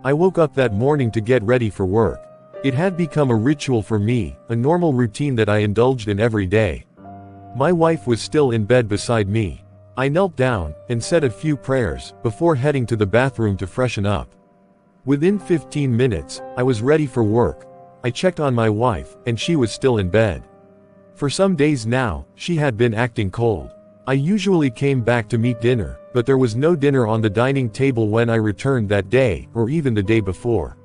I woke up that morning to get ready for work. It had become a ritual for me, a normal routine that I indulged in every day. My wife was still in bed beside me. I knelt down and said a few prayers before heading to the bathroom to freshen up. Within 15 minutes, I was ready for work. I checked on my wife, and she was still in bed. For some days now, she had been acting cold. I usually came back to meet dinner, but there was no dinner on the dining table when I returned that day, or even the day before.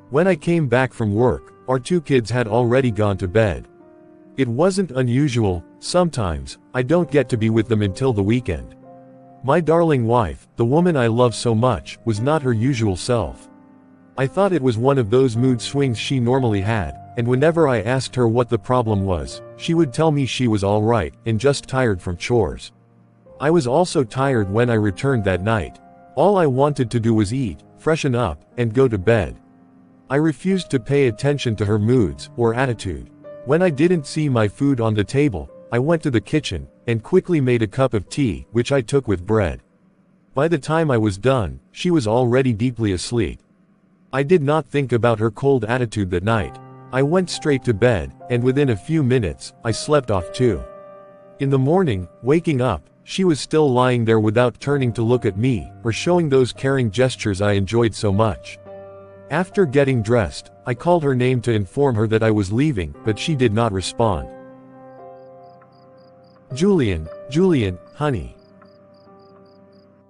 When I came back from work, our 2 kids had already gone to bed. It wasn't unusual. Sometimes, I don't get to be with them until the weekend. My darling wife, the woman I love so much, was not her usual self. I thought it was one of those mood swings she normally had, and whenever I asked her what the problem was, she would tell me she was alright, and just tired from chores. I was also tired when I returned that night. All I wanted to do was eat, freshen up, and go to bed. I refused to pay attention to her moods, or attitude. When I didn't see my food on the table, I went to the kitchen, and quickly made a cup of tea, which I took with bread. By the time I was done, she was already deeply asleep. I did not think about her cold attitude that night. I went straight to bed, and within a few minutes, I slept off too. In the morning, waking up, she was still lying there without turning to look at me, or showing those caring gestures I enjoyed so much. After getting dressed, I called her name to inform her that I was leaving, but she did not respond. Julian, honey.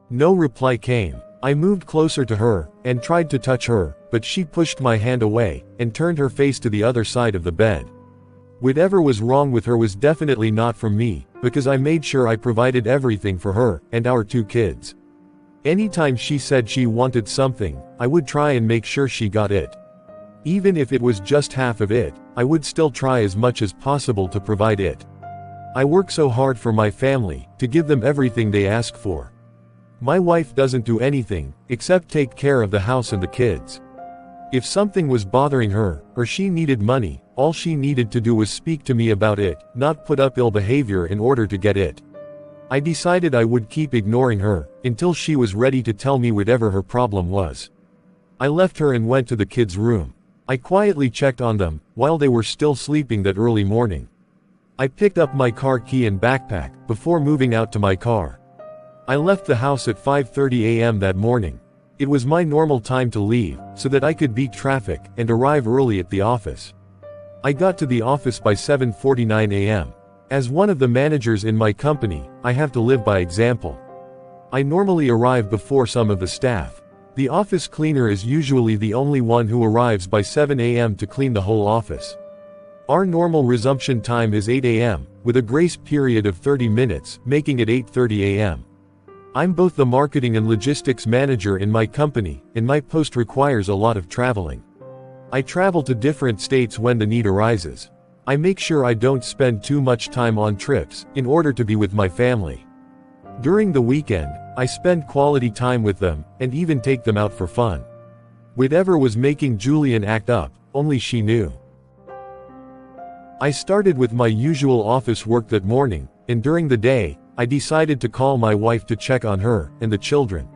No reply came. I moved closer to her, and tried to touch her, but she pushed my hand away, and turned her face to the other side of the bed. Whatever was wrong with her was definitely not from me, because I made sure I provided everything for her, and our 2 kids. Anytime she said she wanted something, I would try and make sure she got it. Even if it was just half of it, I would still try as much as possible to provide it. I work so hard for my family, to give them everything they ask for. My wife doesn't do anything, except take care of the house and the kids. If something was bothering her, or she needed money, all she needed to do was speak to me about it, not put up ill behavior in order to get it. I decided I would keep ignoring her, until she was ready to tell me whatever her problem was. I left her and went to the kids' room. I quietly checked on them, while they were still sleeping that early morning. I picked up my car key and backpack, before moving out to my car. I left the house at 5:30 a.m. that morning. It was my normal time to leave, so that I could beat traffic, and arrive early at the office. I got to the office by 7:49 a.m. As one of the managers in my company, I have to live by example. I normally arrive before some of the staff. The office cleaner is usually the only one who arrives by 7 a.m. to clean the whole office. Our normal resumption time is 8 a.m., with a grace period of 30 minutes, making it 8:30 a.m. I'm both the marketing and logistics manager in my company, and my post requires a lot of traveling. I travel to different states when the need arises. I make sure I don't spend too much time on trips, in order to be with my family. During the weekend, I spend quality time with them, and even take them out for fun. Whatever was making Julian act up, only she knew. I started with my usual office work that morning, and during the day, I decided to call my wife to check on her and the children.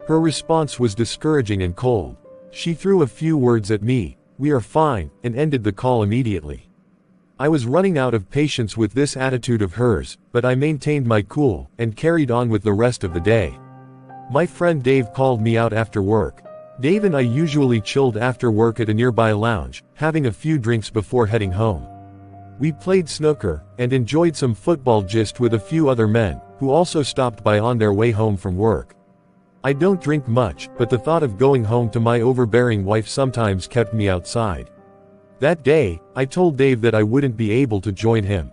Her response was discouraging and cold. She threw a few words at me, "We are fine," and ended the call immediately. I was running out of patience with this attitude of hers, but I maintained my cool, and carried on with the rest of the day. My friend Dave called me out after work. Dave and I usually chilled after work at a nearby lounge, having a few drinks before heading home. We played snooker, and enjoyed some football gist with a few other men, who also stopped by on their way home from work. I don't drink much, but the thought of going home to my overbearing wife sometimes kept me outside. That day, I told Dave that I wouldn't be able to join him.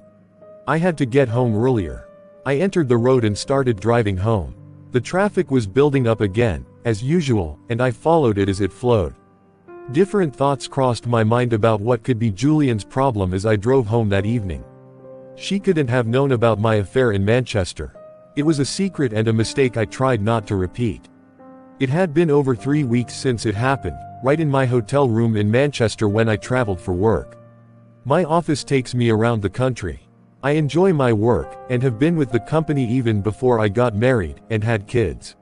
I had to get home earlier. I entered the road and started driving home. The traffic was building up again, as usual, and I followed it as it flowed. Different thoughts crossed my mind about what could be Julian's problem as I drove home that evening. She couldn't have known about my affair in Manchester. It was a secret and a mistake I tried not to repeat. It had been over 3 weeks since it happened, right in my hotel room in Manchester when I traveled for work. My office takes me around the country. I enjoy my work, and have been with the company even before I got married, and had kids.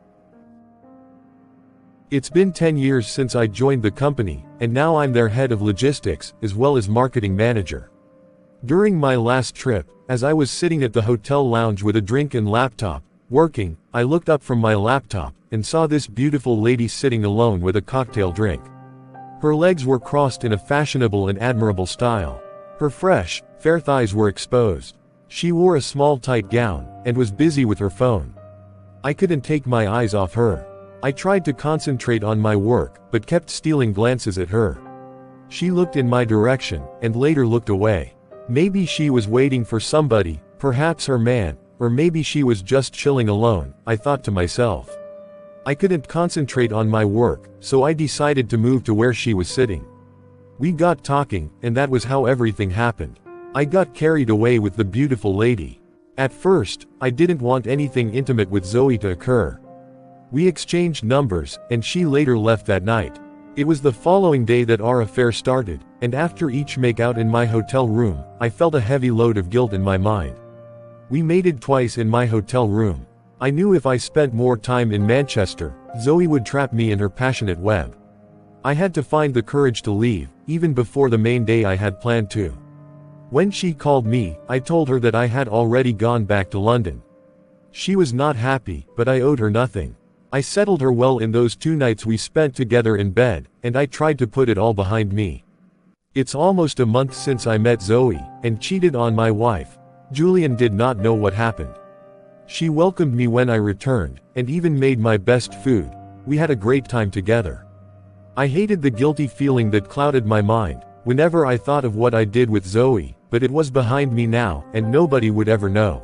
It's been 10 years since I joined the company, and now I'm their head of logistics, as well as marketing manager. During my last trip, as I was sitting at the hotel lounge with a drink and laptop, working, I looked up from my laptop, and saw this beautiful lady sitting alone with a cocktail drink. Her legs were crossed in a fashionable and admirable style. Her fresh, fair thighs were exposed. She wore a small tight gown, and was busy with her phone. I couldn't take my eyes off her. I tried to concentrate on my work, but kept stealing glances at her. She looked in my direction, and later looked away. Maybe she was waiting for somebody, perhaps her man, or maybe she was just chilling alone, I thought to myself. I couldn't concentrate on my work, so I decided to move to where she was sitting. We got talking, and that was how everything happened. I got carried away with the beautiful lady. At first, I didn't want anything intimate with Zoe to occur. We exchanged numbers, and she later left that night. It was the following day that our affair started, and after each makeout in my hotel room, I felt a heavy load of guilt in my mind. We mated twice in my hotel room. I knew if I spent more time in Manchester, Zoe would trap me in her passionate web. I had to find the courage to leave, even before the main day I had planned to. When she called me, I told her that I had already gone back to London. She was not happy, but I owed her nothing. I settled her well in those 2 nights we spent together in bed, and I tried to put it all behind me. It's almost a month since I met Zoe, and cheated on my wife. Julian did not know what happened. She welcomed me when I returned, and even made my best food. We had a great time together. I hated the guilty feeling that clouded my mind, whenever I thought of what I did with Zoe, but it was behind me now, and nobody would ever know.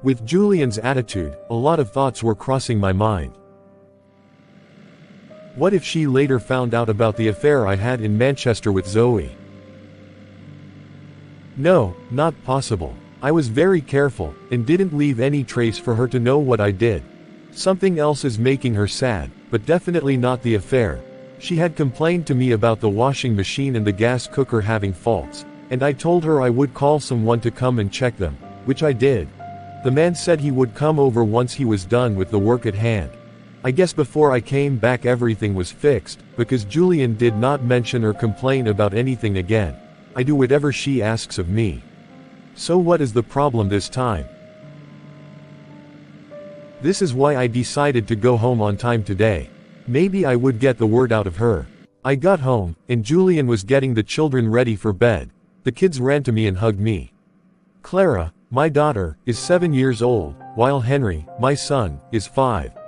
With Julian's attitude, a lot of thoughts were crossing my mind. What if she later found out about the affair I had in Manchester with Zoe? No, not possible. I was very careful, and didn't leave any trace for her to know what I did. Something else is making her sad, but definitely not the affair. She had complained to me about the washing machine and the gas cooker having faults, and I told her I would call someone to come and check them, which I did. The man said he would come over once he was done with the work at hand. I guess before I came back everything was fixed, because Julian did not mention or complain about anything again. I do whatever she asks of me. So what is the problem this time? This is why I decided to go home on time today. Maybe I would get the word out of her. I got home, and Julian was getting the children ready for bed. The kids ran to me and hugged me. Clara, my daughter, is 7 years old, while Henry, my son, is 5.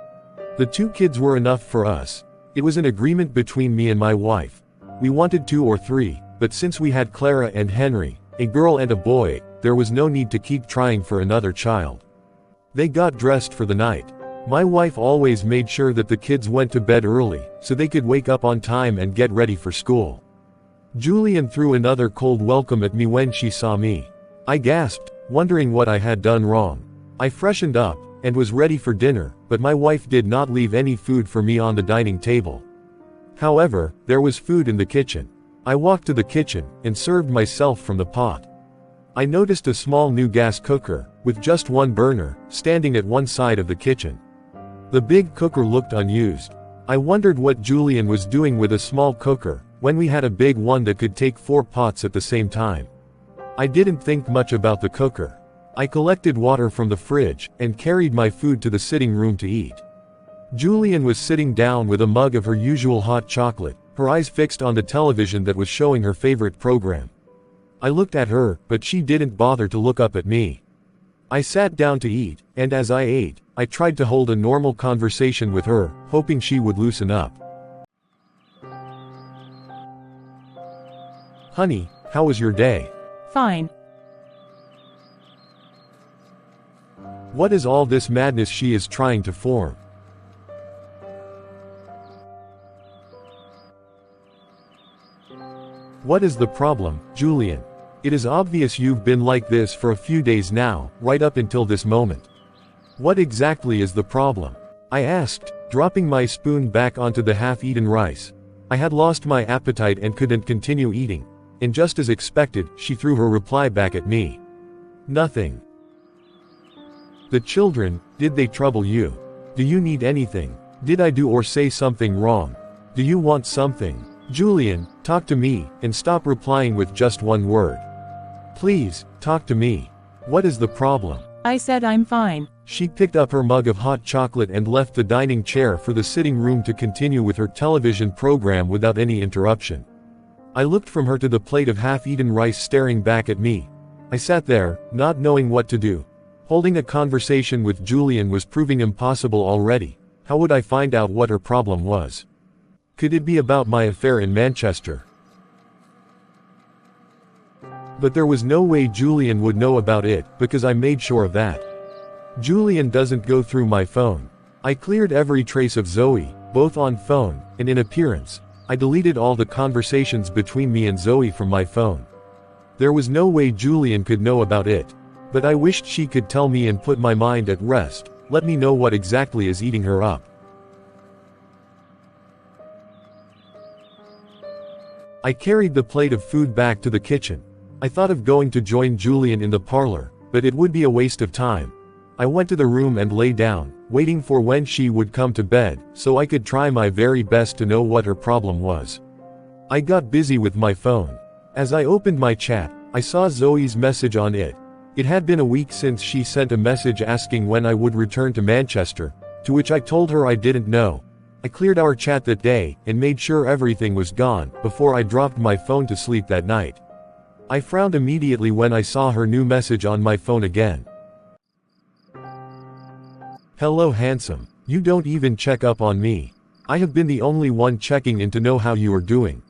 The 2 kids were enough for us. It was an agreement between me and my wife. We wanted 2 or 3, but since we had Clara and Henry, a girl and a boy, there was no need to keep trying for another child. They got dressed for the night. My wife always made sure that the kids went to bed early, so they could wake up on time and get ready for school. Julian threw another cold welcome at me when she saw me. I gasped, wondering what I had done wrong. I freshened up, and was ready for dinner, but my wife did not leave any food for me on the dining table. However, there was food in the kitchen. I walked to the kitchen, and served myself from the pot. I noticed a small new gas cooker, with just one burner, standing at one side of the kitchen. The big cooker looked unused. I wondered what Julian was doing with a small cooker, when we had a big one that could take 4 pots at the same time. I didn't think much about the cooker. I collected water from the fridge, and carried my food to the sitting room to eat. Julian was sitting down with a mug of her usual hot chocolate, her eyes fixed on the television that was showing her favorite program. I looked at her, but she didn't bother to look up at me. I sat down to eat, and as I ate, I tried to hold a normal conversation with her, hoping she would loosen up. Honey, how was your day? Fine. What is all this madness she is trying to form? What is the problem, Julian? It is obvious you've been like this for a few days now, right up until this moment. What exactly is the problem? I asked, dropping my spoon back onto the half-eaten rice. I had lost my appetite and couldn't continue eating, and just as expected, she threw her reply back at me. Nothing. The children, did they trouble you? Do you need anything? Did I do or say something wrong? Do you want something? Julian, talk to me, and stop replying with just one word. Please, talk to me. What is the problem? I said I'm fine. She picked up her mug of hot chocolate and left the dining chair for the sitting room to continue with her television program without any interruption. I looked from her to the plate of half-eaten rice staring back at me. I sat there, not knowing what to do. Holding a conversation with Julian was proving impossible already. How would I find out what her problem was? Could it be about my affair in Manchester? But there was no way Julian would know about it, because I made sure of that. Julian doesn't go through my phone. I cleared every trace of Zoe, both on phone and in appearance. I deleted all the conversations between me and Zoe from my phone. There was no way Julian could know about it. But I wished she could tell me and put my mind at rest, let me know what exactly is eating her up. I carried the plate of food back to the kitchen. I thought of going to join Julian in the parlor, but it would be a waste of time. I went to the room and lay down, waiting for when she would come to bed, so I could try my very best to know what her problem was. I got busy with my phone. As I opened my chat, I saw Zoe's message on it. It had been a week since she sent a message asking when I would return to Manchester, to which I told her I didn't know. I cleared our chat that day, and made sure everything was gone, before I dropped my phone to sleep that night. I frowned immediately when I saw her new message on my phone again. Hello handsome. You don't even check up on me. I have been the only one checking in to know how you are doing.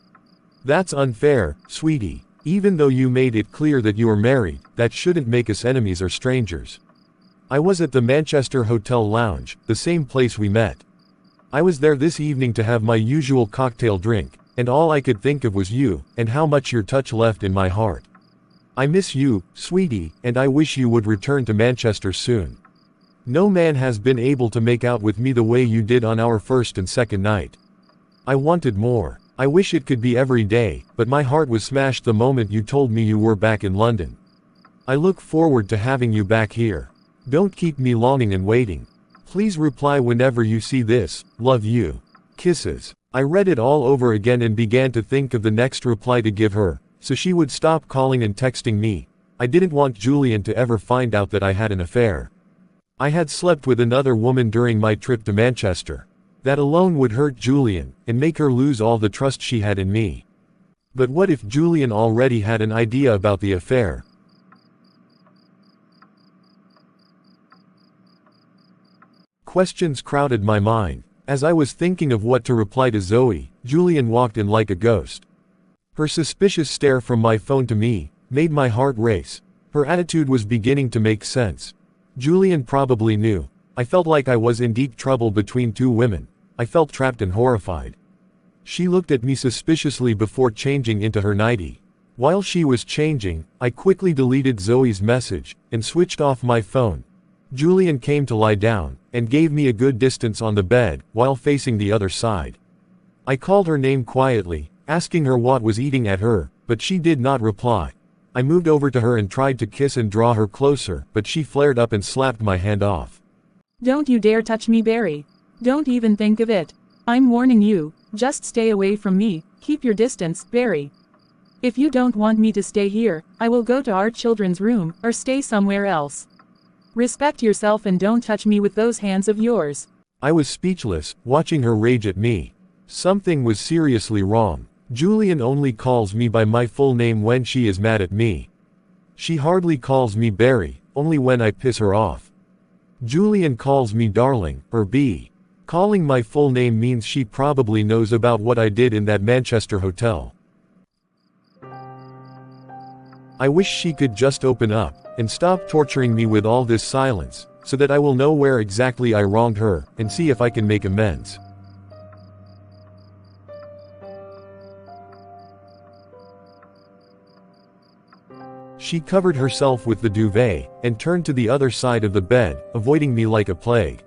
That's unfair, sweetie. Even though you made it clear that you are married, that shouldn't make us enemies or strangers. I was at the Manchester Hotel Lounge, the same place we met. I was there this evening to have my usual cocktail drink, and all I could think of was you, and how much your touch left in my heart. I miss you, sweetie, and I wish you would return to Manchester soon. No man has been able to make out with me the way you did on our first and second night. I wanted more. I wish it could be every day, but my heart was smashed the moment you told me you were back in London. I look forward to having you back here. Don't keep me longing and waiting. Please reply whenever you see this. Love you. Kisses. I read it all over again and began to think of the next reply to give her, so she would stop calling and texting me. I didn't want Julian to ever find out that I had an affair. I had slept with another woman during my trip to Manchester. That alone would hurt Julian, and make her lose all the trust she had in me. But what if Julian already had an idea about the affair? Questions crowded my mind. As I was thinking of what to reply to Zoe, Julian walked in like a ghost. Her suspicious stare from my phone to me made my heart race. Her attitude was beginning to make sense. Julian probably knew. I felt like I was in deep trouble between two women. I felt trapped and horrified. She looked at me suspiciously before changing into her nightie. While she was changing, I quickly deleted Zoe's message, and switched off my phone. Julian came to lie down, and gave me a good distance on the bed, while facing the other side. I called her name quietly, asking her what was eating at her, but she did not reply. I moved over to her and tried to kiss and draw her closer, but she flared up and slapped my hand off. Don't you dare touch me, Barry. Don't even think of it. I'm warning you, just stay away from me, keep your distance, Barry. If you don't want me to stay here, I will go to our children's room, or stay somewhere else. Respect yourself and don't touch me with those hands of yours. I was speechless, watching her rage at me. Something was seriously wrong. Julian only calls me by my full name when she is mad at me. She hardly calls me Barry, only when I piss her off. Julian calls me darling, or B. Calling my full name means she probably knows about what I did in that Manchester hotel. I wish she could just open up, and stop torturing me with all this silence, so that I will know where exactly I wronged her, and see if I can make amends. She covered herself with the duvet, and turned to the other side of the bed, avoiding me like a plague.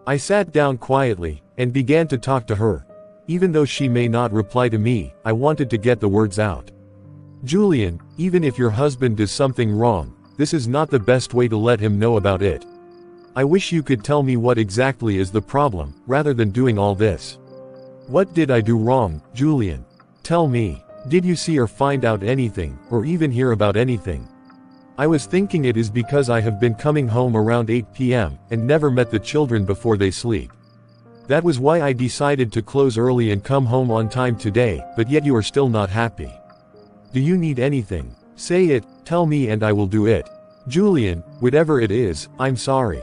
I sat down quietly, and began to talk to her. Even though she may not reply to me, I wanted to get the words out. Julian, even if your husband does something wrong, this is not the best way to let him know about it. I wish you could tell me what exactly is the problem, rather than doing all this. What did I do wrong, Julian? Tell me. Did you see or find out anything, or even hear about anything? I was thinking it is because I have been coming home around 8 p.m. and never met the children before they sleep. That was why I decided to close early and come home on time today, but yet you are still not happy. Do you need anything? Say it, tell me and I will do it. Julian, whatever it is, I'm sorry.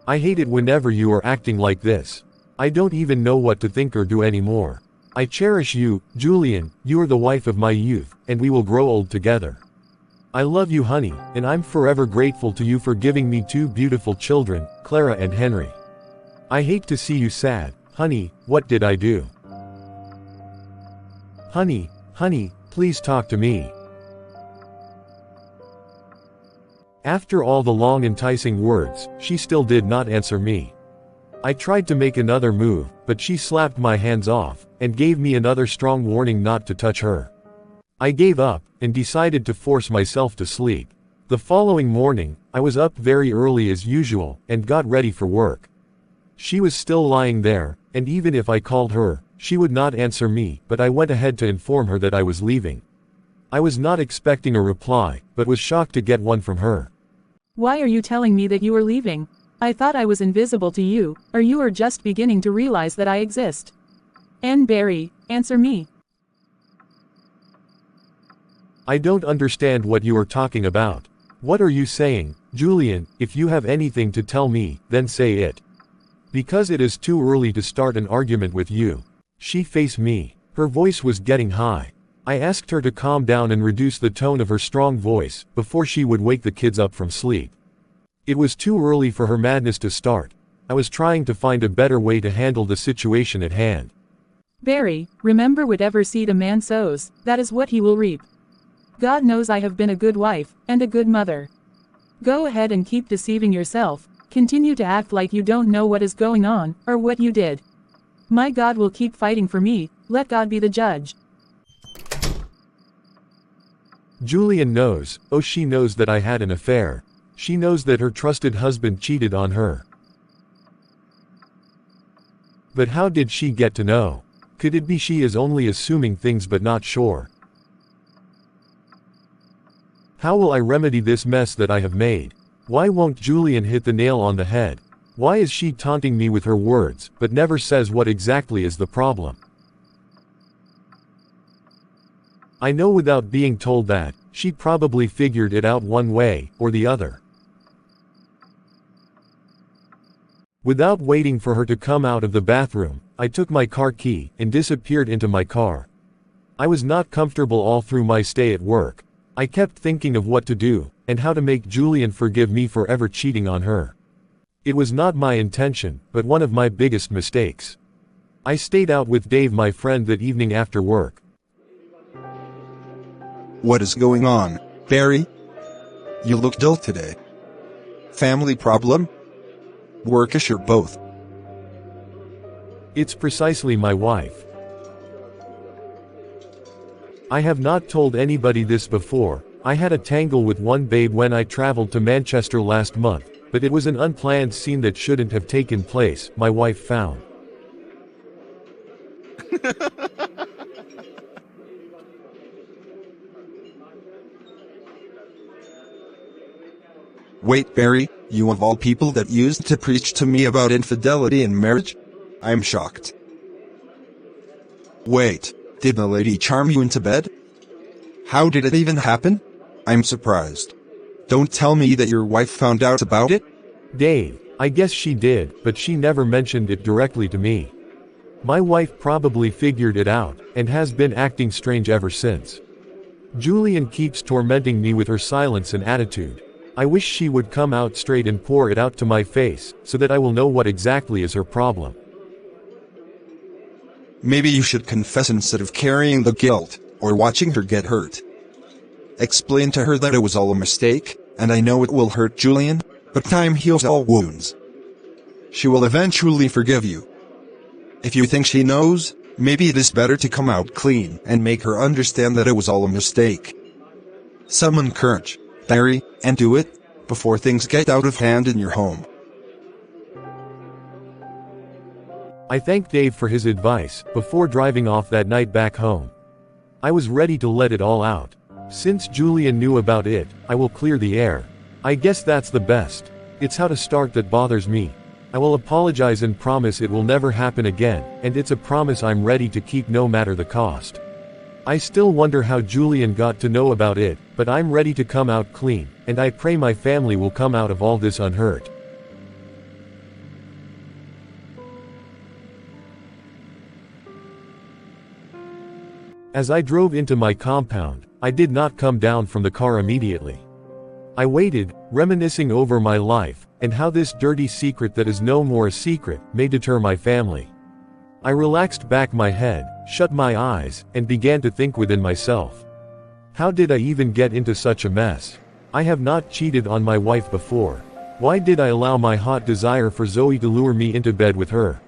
I hate it whenever you are acting like this. I don't even know what to think or do anymore. I cherish you, Julian, you are the wife of my youth, and we will grow old together. I love you, honey, and I'm forever grateful to you for giving me 2 beautiful children, Clara and Henry. I hate to see you sad, honey, what did I do? Honey, please talk to me. After all the long enticing words, she still did not answer me. I tried to make another move, but she slapped my hands off, and gave me another strong warning not to touch her. I gave up, and decided to force myself to sleep. The following morning, I was up very early as usual, and got ready for work. She was still lying there, and even if I called her, she would not answer me, but I went ahead to inform her that I was leaving. I was not expecting a reply, but was shocked to get one from her. Why are you telling me that you are leaving? I thought I was invisible to you, or you are just beginning to realize that I exist. And Barry, answer me. I don't understand what you are talking about. What are you saying, Julian? If you have anything to tell me, then say it. Because it is too early to start an argument with you. She faced me. Her voice was getting high. I asked her to calm down and reduce the tone of her strong voice, before she would wake the kids up from sleep. It was too early for her madness to start. I was trying to find a better way to handle the situation at hand. Barry, remember whatever seed a man sows, that is what he will reap. God knows I have been a good wife, and a good mother. Go ahead and keep deceiving yourself, continue to act like you don't know what is going on, or what you did. My God will keep fighting for me, let God be the judge. Julian knows, oh she knows that I had an affair. She knows that her trusted husband cheated on her. But how did she get to know? Could it be she is only assuming things but not sure? How will I remedy this mess that I have made? Why won't Julian hit the nail on the head? Why is she taunting me with her words, but never says what exactly is the problem? I know without being told that, she probably figured it out one way, or the other. Without waiting for her to come out of the bathroom, I took my car key, and disappeared into my car. I was not comfortable all through my stay at work. I kept thinking of what to do, and how to make Julian forgive me for ever cheating on her. It was not my intention, but one of my biggest mistakes. I stayed out with Dave, my friend, that evening after work. What is going on, Barry? You look dull today. Family problem? Workish or both? It's precisely my wife. I have not told anybody this before. I had a tangle with one babe when I traveled to Manchester last month, but it was an unplanned scene that shouldn't have taken place, my wife found. Wait, Barry, you of all people that used to preach to me about infidelity in marriage? I'm shocked. Wait, did the lady charm you into bed? How did it even happen? I'm surprised. Don't tell me that your wife found out about it? Dave, I guess she did, but she never mentioned it directly to me. My wife probably figured it out, and has been acting strange ever since. Julian keeps tormenting me with her silence and attitude. I wish she would come out straight and pour it out to my face, so that I will know what exactly is her problem. Maybe you should confess instead of carrying the guilt, or watching her get hurt. Explain to her that it was all a mistake, and I know it will hurt Julian, but time heals all wounds. She will eventually forgive you. If you think she knows, maybe it is better to come out clean and make her understand that it was all a mistake. Summon courage, Barry, and do it, before things get out of hand in your home. I thanked Dave for his advice before driving off that night back home. I was ready to let it all out. Since Julian knew about it, I will clear the air. I guess that's the best. It's how to start that bothers me. I will apologize and promise it will never happen again, and it's a promise I'm ready to keep no matter the cost. I still wonder how Julian got to know about it, but I'm ready to come out clean, and I pray my family will come out of all this unhurt. As I drove into my compound, I did not come down from the car immediately. I waited, reminiscing over my life, and how this dirty secret that is no more a secret may deter my family. I relaxed back my head, shut my eyes, and began to think within myself. How did I even get into such a mess? I have not cheated on my wife before. Why did I allow my hot desire for Zoe to lure me into bed with her?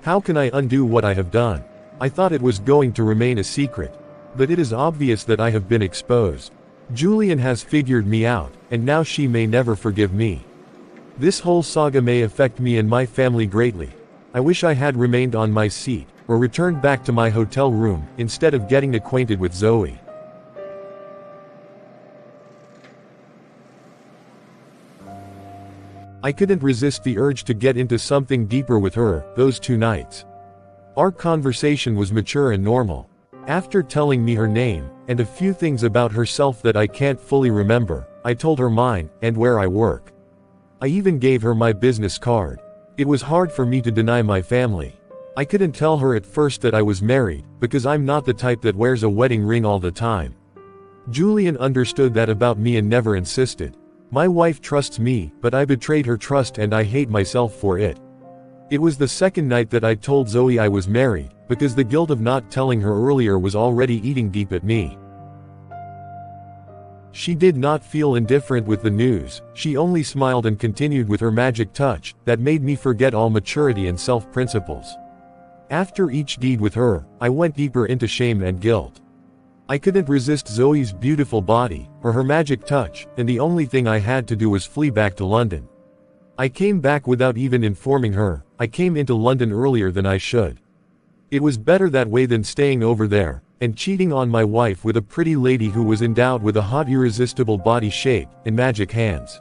How can I undo what I have done? I thought it was going to remain a secret. But it is obvious that I have been exposed. Julian has figured me out, and now she may never forgive me. This whole saga may affect me and my family greatly. I wish I had remained on my seat, or returned back to my hotel room, instead of getting acquainted with Zoe. I couldn't resist the urge to get into something deeper with her, those 2 nights. Our conversation was mature and normal. After telling me her name, and a few things about herself that I can't fully remember, I told her mine, and where I work. I even gave her my business card. It was hard for me to deny my family. I couldn't tell her at first that I was married, because I'm not the type that wears a wedding ring all the time. Julian understood that about me and never insisted. My wife trusts me, but I betrayed her trust and I hate myself for it. It was the second night that I told Zoe I was married, because the guilt of not telling her earlier was already eating deep at me. She did not feel indifferent with the news, she only smiled and continued with her magic touch, that made me forget all maturity and self-principles. After each deed with her, I went deeper into shame and guilt. I couldn't resist Zoe's beautiful body, or her magic touch, and the only thing I had to do was flee back to London. I came back without even informing her. I came into London earlier than I should. It was better that way than staying over there, and cheating on my wife with a pretty lady who was endowed with a hot irresistible body shape, and magic hands.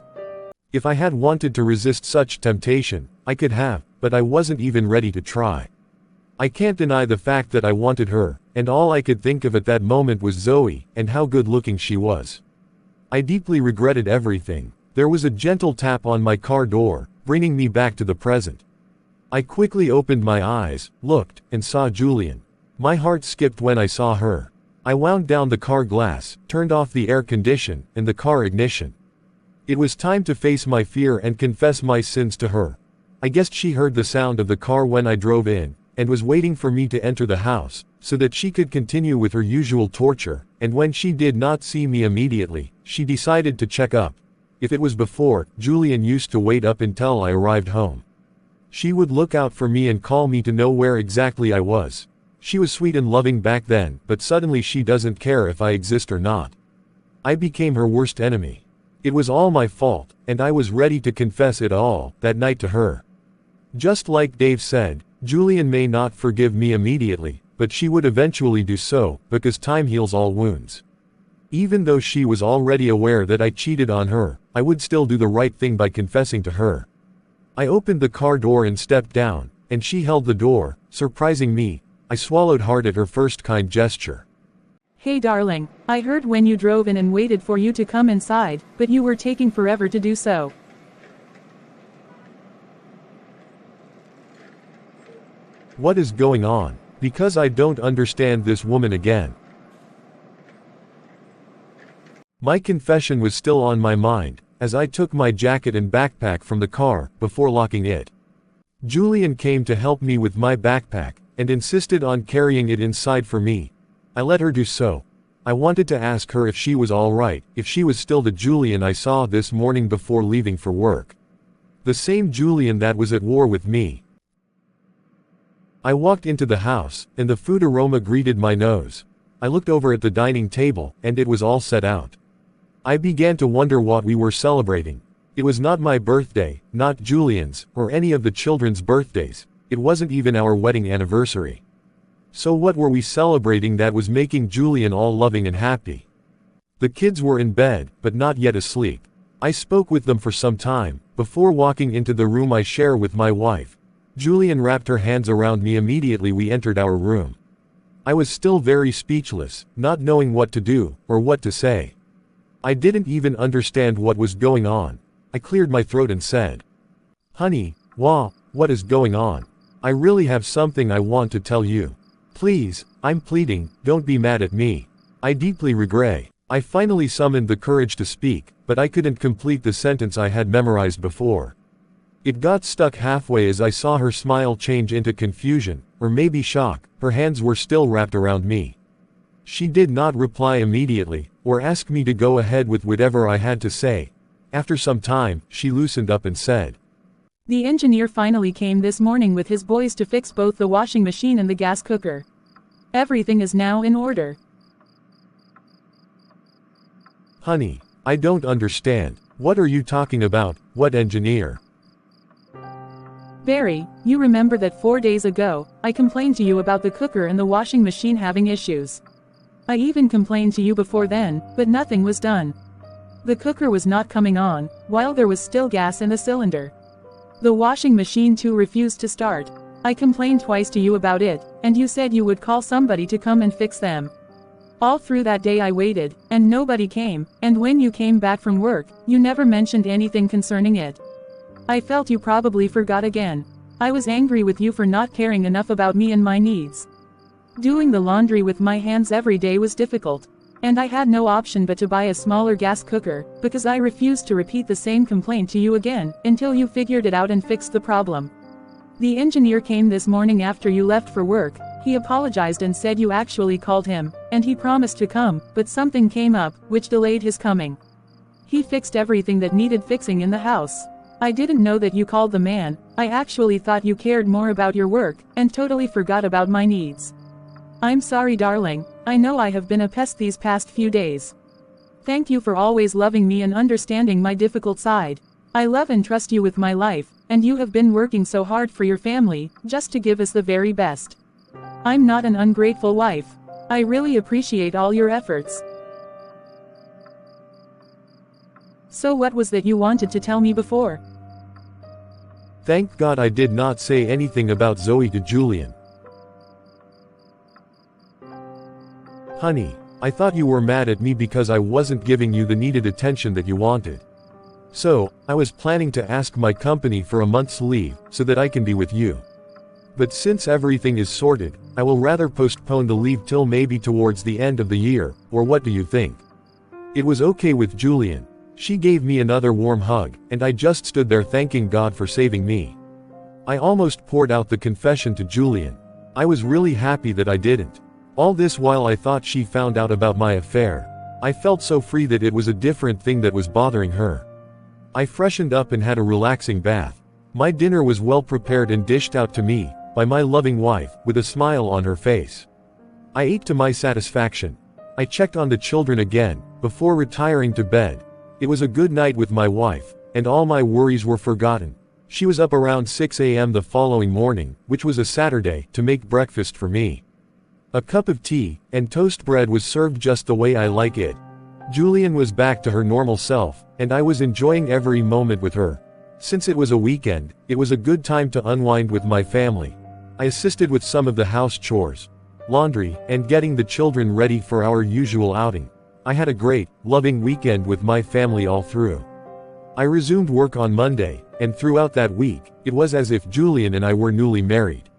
If I had wanted to resist such temptation, I could have, but I wasn't even ready to try. I can't deny the fact that I wanted her, and all I could think of at that moment was Zoe, and how good looking she was. I deeply regretted everything. There was a gentle tap on my car door, bringing me back to the present. I quickly opened my eyes, looked, and saw Julian. My heart skipped when I saw her. I wound down the car glass, turned off the air condition, and the car ignition. It was time to face my fear and confess my sins to her. I guessed she heard the sound of the car when I drove in, and was waiting for me to enter the house, so that she could continue with her usual torture, and when she did not see me immediately, she decided to check up. If it was before, Julian used to wait up until I arrived home. She would look out for me and call me to know where exactly I was. She was sweet and loving back then, but suddenly she doesn't care if I exist or not. I became her worst enemy. It was all my fault, and I was ready to confess it all, that night to her. Just like Dave said, Julian may not forgive me immediately, but she would eventually do so, because time heals all wounds. Even though she was already aware that I cheated on her, I would still do the right thing by confessing to her. I opened the car door and stepped down, and she held the door, surprising me. I swallowed hard at her first kind gesture. Hey darling, I heard when you drove in and waited for you to come inside, but you were taking forever to do so. What is going on? Because I don't understand this woman again. My confession was still on my mind, as I took my jacket and backpack from the car, before locking it. Julian came to help me with my backpack, and insisted on carrying it inside for me. I let her do so. I wanted to ask her if she was alright, if she was still the Julian I saw this morning before leaving for work. The same Julian that was at war with me. I walked into the house, and the food aroma greeted my nose. I looked over at the dining table, and it was all set out. I began to wonder what we were celebrating. It was not my birthday, not Julian's, or any of the children's birthdays. It wasn't even our wedding anniversary. So what were we celebrating that was making Julian all loving and happy? The kids were in bed, but not yet asleep. I spoke with them for some time, before walking into the room I share with my wife. Julian wrapped her hands around me immediately we entered our room. I was still very speechless, not knowing what to do, or what to say. I didn't even understand what was going on. I cleared my throat and said, "Honey, what is going on? I really have something I want to tell you. Please, I'm pleading, don't be mad at me. I deeply regret." I finally summoned the courage to speak, but I couldn't complete the sentence I had memorized before. It got stuck halfway as I saw her smile change into confusion, or maybe shock. Her hands were still wrapped around me. She did not reply immediately, or ask me to go ahead with whatever I had to say. After some time, she loosened up and said, "The engineer finally came this morning with his boys to fix both the washing machine and the gas cooker. Everything is now in order." "Honey, I don't understand. What are you talking about? What engineer?" "Barry, you remember that 4 days ago, I complained to you about the cooker and the washing machine having issues. I even complained to you before then, but nothing was done. The cooker was not coming on, while there was still gas in the cylinder. The washing machine too refused to start. I complained twice to you about it, and you said you would call somebody to come and fix them. All through that day I waited, and nobody came, and when you came back from work, you never mentioned anything concerning it. I felt you probably forgot again. I was angry with you for not caring enough about me and my needs. Doing the laundry with my hands every day was difficult, and I had no option but to buy a smaller gas cooker, because I refused to repeat the same complaint to you again, until you figured it out and fixed the problem. The engineer came this morning after you left for work. He apologized and said you actually called him, and he promised to come, but something came up, which delayed his coming. He fixed everything that needed fixing in the house. I didn't know that you called the man. I actually thought you cared more about your work, and totally forgot about my needs. I'm sorry, darling. I know I have been a pest these past few days. Thank you for always loving me and understanding my difficult side. I love and trust you with my life, and you have been working so hard for your family, just to give us the very best. I'm not an ungrateful wife. I really appreciate all your efforts." "So what was that you wanted to tell me before?" Thank God I did not say anything about Zoe to Julian. "Honey, I thought you were mad at me because I wasn't giving you the needed attention that you wanted. So, I was planning to ask my company for a month's leave, so that I can be with you. But since everything is sorted, I will rather postpone the leave till maybe towards the end of the year, or what do you think?" It was okay with Julian. She gave me another warm hug, and I just stood there thanking God for saving me. I almost poured out the confession to Julian. I was really happy that I didn't. All this while I thought she found out about my affair. I felt so free that it was a different thing that was bothering her. I freshened up and had a relaxing bath. My dinner was well prepared and dished out to me, by my loving wife, with a smile on her face. I ate to my satisfaction. I checked on the children again, before retiring to bed. It was a good night with my wife, and all my worries were forgotten. She was up around 6 a.m. the following morning, which was a Saturday, to make breakfast for me. A cup of tea, and toast bread was served just the way I like it. Julian was back to her normal self, and I was enjoying every moment with her. Since it was a weekend, it was a good time to unwind with my family. I assisted with some of the house chores, laundry, and getting the children ready for our usual outing. I had a great, loving weekend with my family all through. I resumed work on Monday, and throughout that week, it was as if Julian and I were newly married.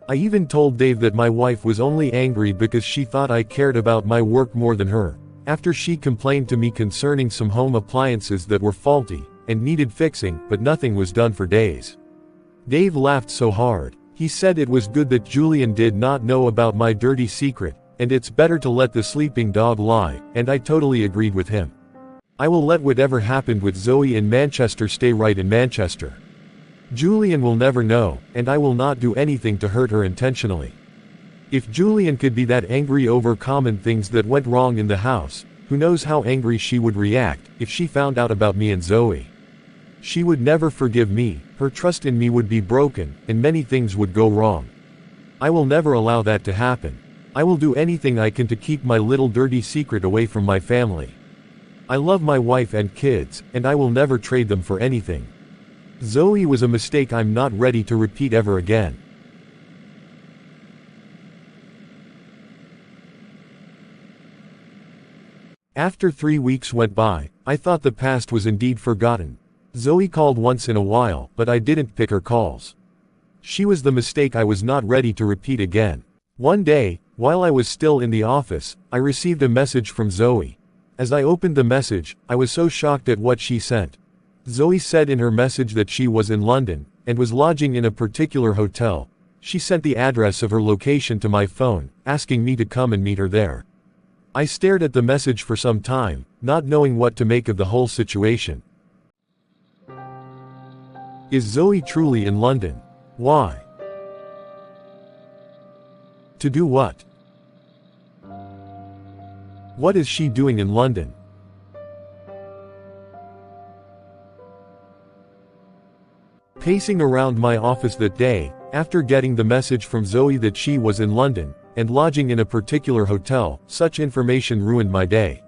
I even told Dave that my wife was only angry because she thought I cared about my work more than her, after she complained to me concerning some home appliances that were faulty, and needed fixing, but nothing was done for days. Dave laughed so hard. He said it was good that Julian did not know about my dirty secret, and it's better to let the sleeping dog lie, and I totally agreed with him. I will let whatever happened with Zoe in Manchester stay right in Manchester. Julian will never know, and I will not do anything to hurt her intentionally. If Julian could be that angry over common things that went wrong in the house, who knows how angry she would react if she found out about me and Zoe. She would never forgive me, her trust in me would be broken, and many things would go wrong. I will never allow that to happen. I will do anything I can to keep my little dirty secret away from my family. I love my wife and kids, and I will never trade them for anything. Zoe was a mistake I'm not ready to repeat ever again. After 3 weeks went by, I thought the past was indeed forgotten. Zoe called once in a while, but I didn't pick her calls. She was the mistake I was not ready to repeat again. One day, while I was still in the office, I received a message from Zoe. As I opened the message, I was so shocked at what she sent. Zoe said in her message that she was in London, and was lodging in a particular hotel. She sent the address of her location to my phone, asking me to come and meet her there. I stared at the message for some time, not knowing what to make of the whole situation. Is Zoe truly in London? Why? To do what? What is she doing in London? Pacing around my office that day, after getting the message from Zoe that she was in London, and lodging in a particular hotel, such information ruined my day.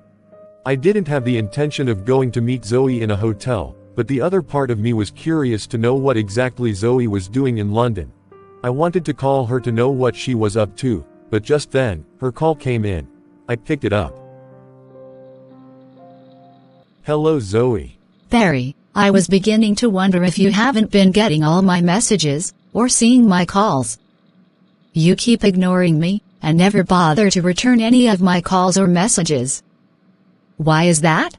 I didn't have the intention of going to meet Zoe in a hotel, but the other part of me was curious to know what exactly Zoe was doing in London. I wanted to call her to know what she was up to, but just then, her call came in. I picked it up. Hello Zoe. Barry, I was beginning to wonder if you haven't been getting all my messages, or seeing my calls. You keep ignoring me, and never bother to return any of my calls or messages. Why is that?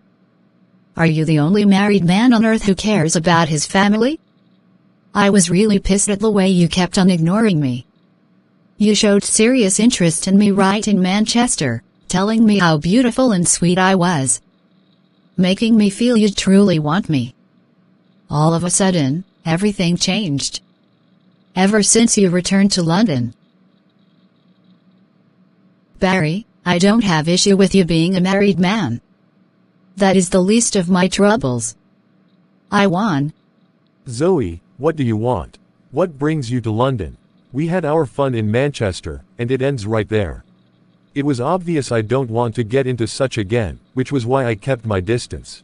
Are you the only married man on earth who cares about his family? I was really pissed at the way you kept on ignoring me. You showed serious interest in me right in Manchester, telling me how beautiful and sweet I was. Making me feel you truly want me. All of a sudden, everything changed. Ever since you returned to London. Barry, I don't have issue with you being a married man. That is the least of my troubles. I won. Zoe, what do you want? What brings you to London? We had our fun in Manchester, and it ends right there. It was obvious I don't want to get into such again, which was why I kept my distance.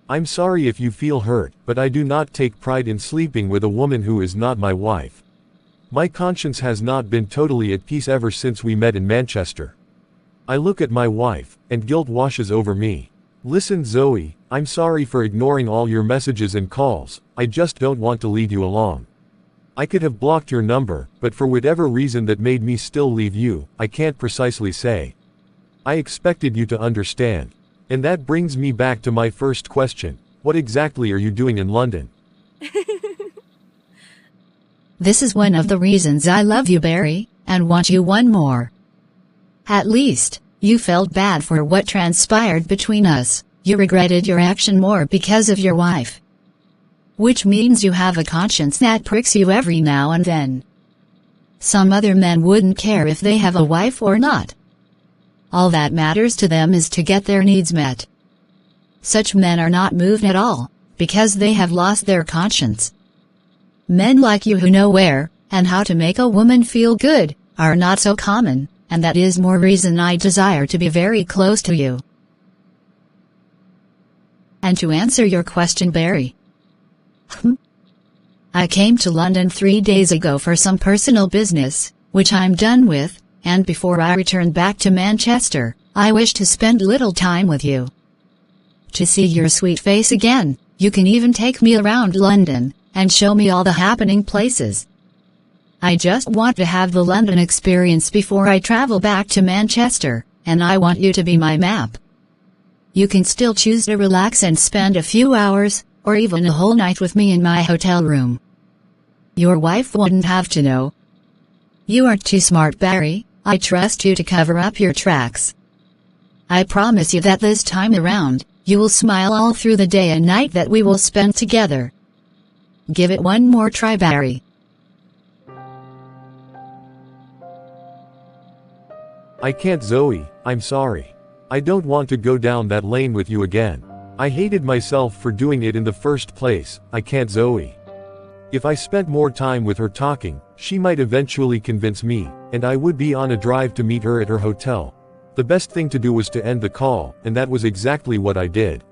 I'm sorry if you feel hurt, but I do not take pride in sleeping with a woman who is not my wife. My conscience has not been totally at peace ever since we met in Manchester. I look at my wife, and guilt washes over me. Listen Zoe, I'm sorry for ignoring all your messages and calls, I just don't want to lead you along. I could have blocked your number, but for whatever reason that made me still leave you, I can't precisely say. I expected you to understand. And that brings me back to my first question, what exactly are you doing in London? This is one of the reasons I love you, Barry, and want you one more. At least, you felt bad for what transpired between us, you regretted your action more because of your wife. Which means you have a conscience that pricks you every now and then. Some other men wouldn't care if they have a wife or not. All that matters to them is to get their needs met. Such men are not moved at all, because they have lost their conscience. Men like you who know where, and how to make a woman feel good, are not so common, and that is more reason I desire to be very close to you. And to answer your question, Barry. I came to London 3 days ago for some personal business, which I'm done with, and before I return back to Manchester, I wish to spend little time with you. To see your sweet face again, you can even take me around London, and show me all the happening places. I just want to have the London experience before I travel back to Manchester, and I want you to be my map. You can still choose to relax and spend a few hours, or even a whole night with me in my hotel room. Your wife wouldn't have to know. You aren't too smart, Barry, I trust you to cover up your tracks. I promise you that this time around, you will smile all through the day and night that we will spend together. Give it one more try, Barry. I can't Zoe, I'm sorry. I don't want to go down that lane with you again. I hated myself for doing it in the first place. I can't Zoe. If I spent more time with her talking, she might eventually convince me, and I would be on a drive to meet her at her hotel. The best thing to do was to end the call, and that was exactly what I did.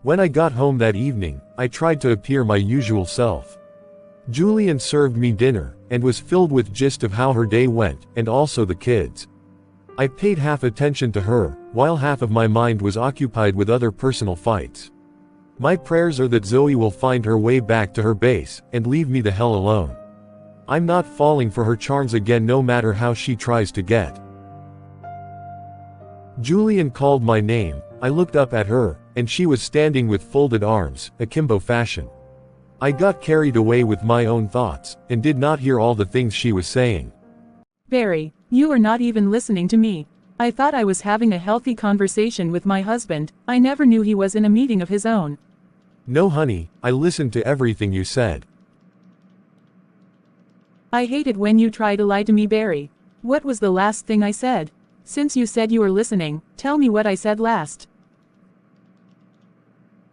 When I got home that evening, I tried to appear my usual self. Julian served me dinner, and was filled with gist of how her day went, and also the kids. I paid half attention to her, while half of my mind was occupied with other personal fights. My prayers are that Zoe will find her way back to her base, and leave me the hell alone. I'm not falling for her charms again no matter how she tries to get. Julian called my name. I looked up at her, and she was standing with folded arms, akimbo fashion. I got carried away with my own thoughts, and did not hear all the things she was saying. Barry, you are not even listening to me. I thought I was having a healthy conversation with my husband. I never knew he was in a meeting of his own. No honey, I listened to everything you said. I hate it when you try to lie to me, Barry. What was the last thing I said? Since you said you were listening, tell me what I said last.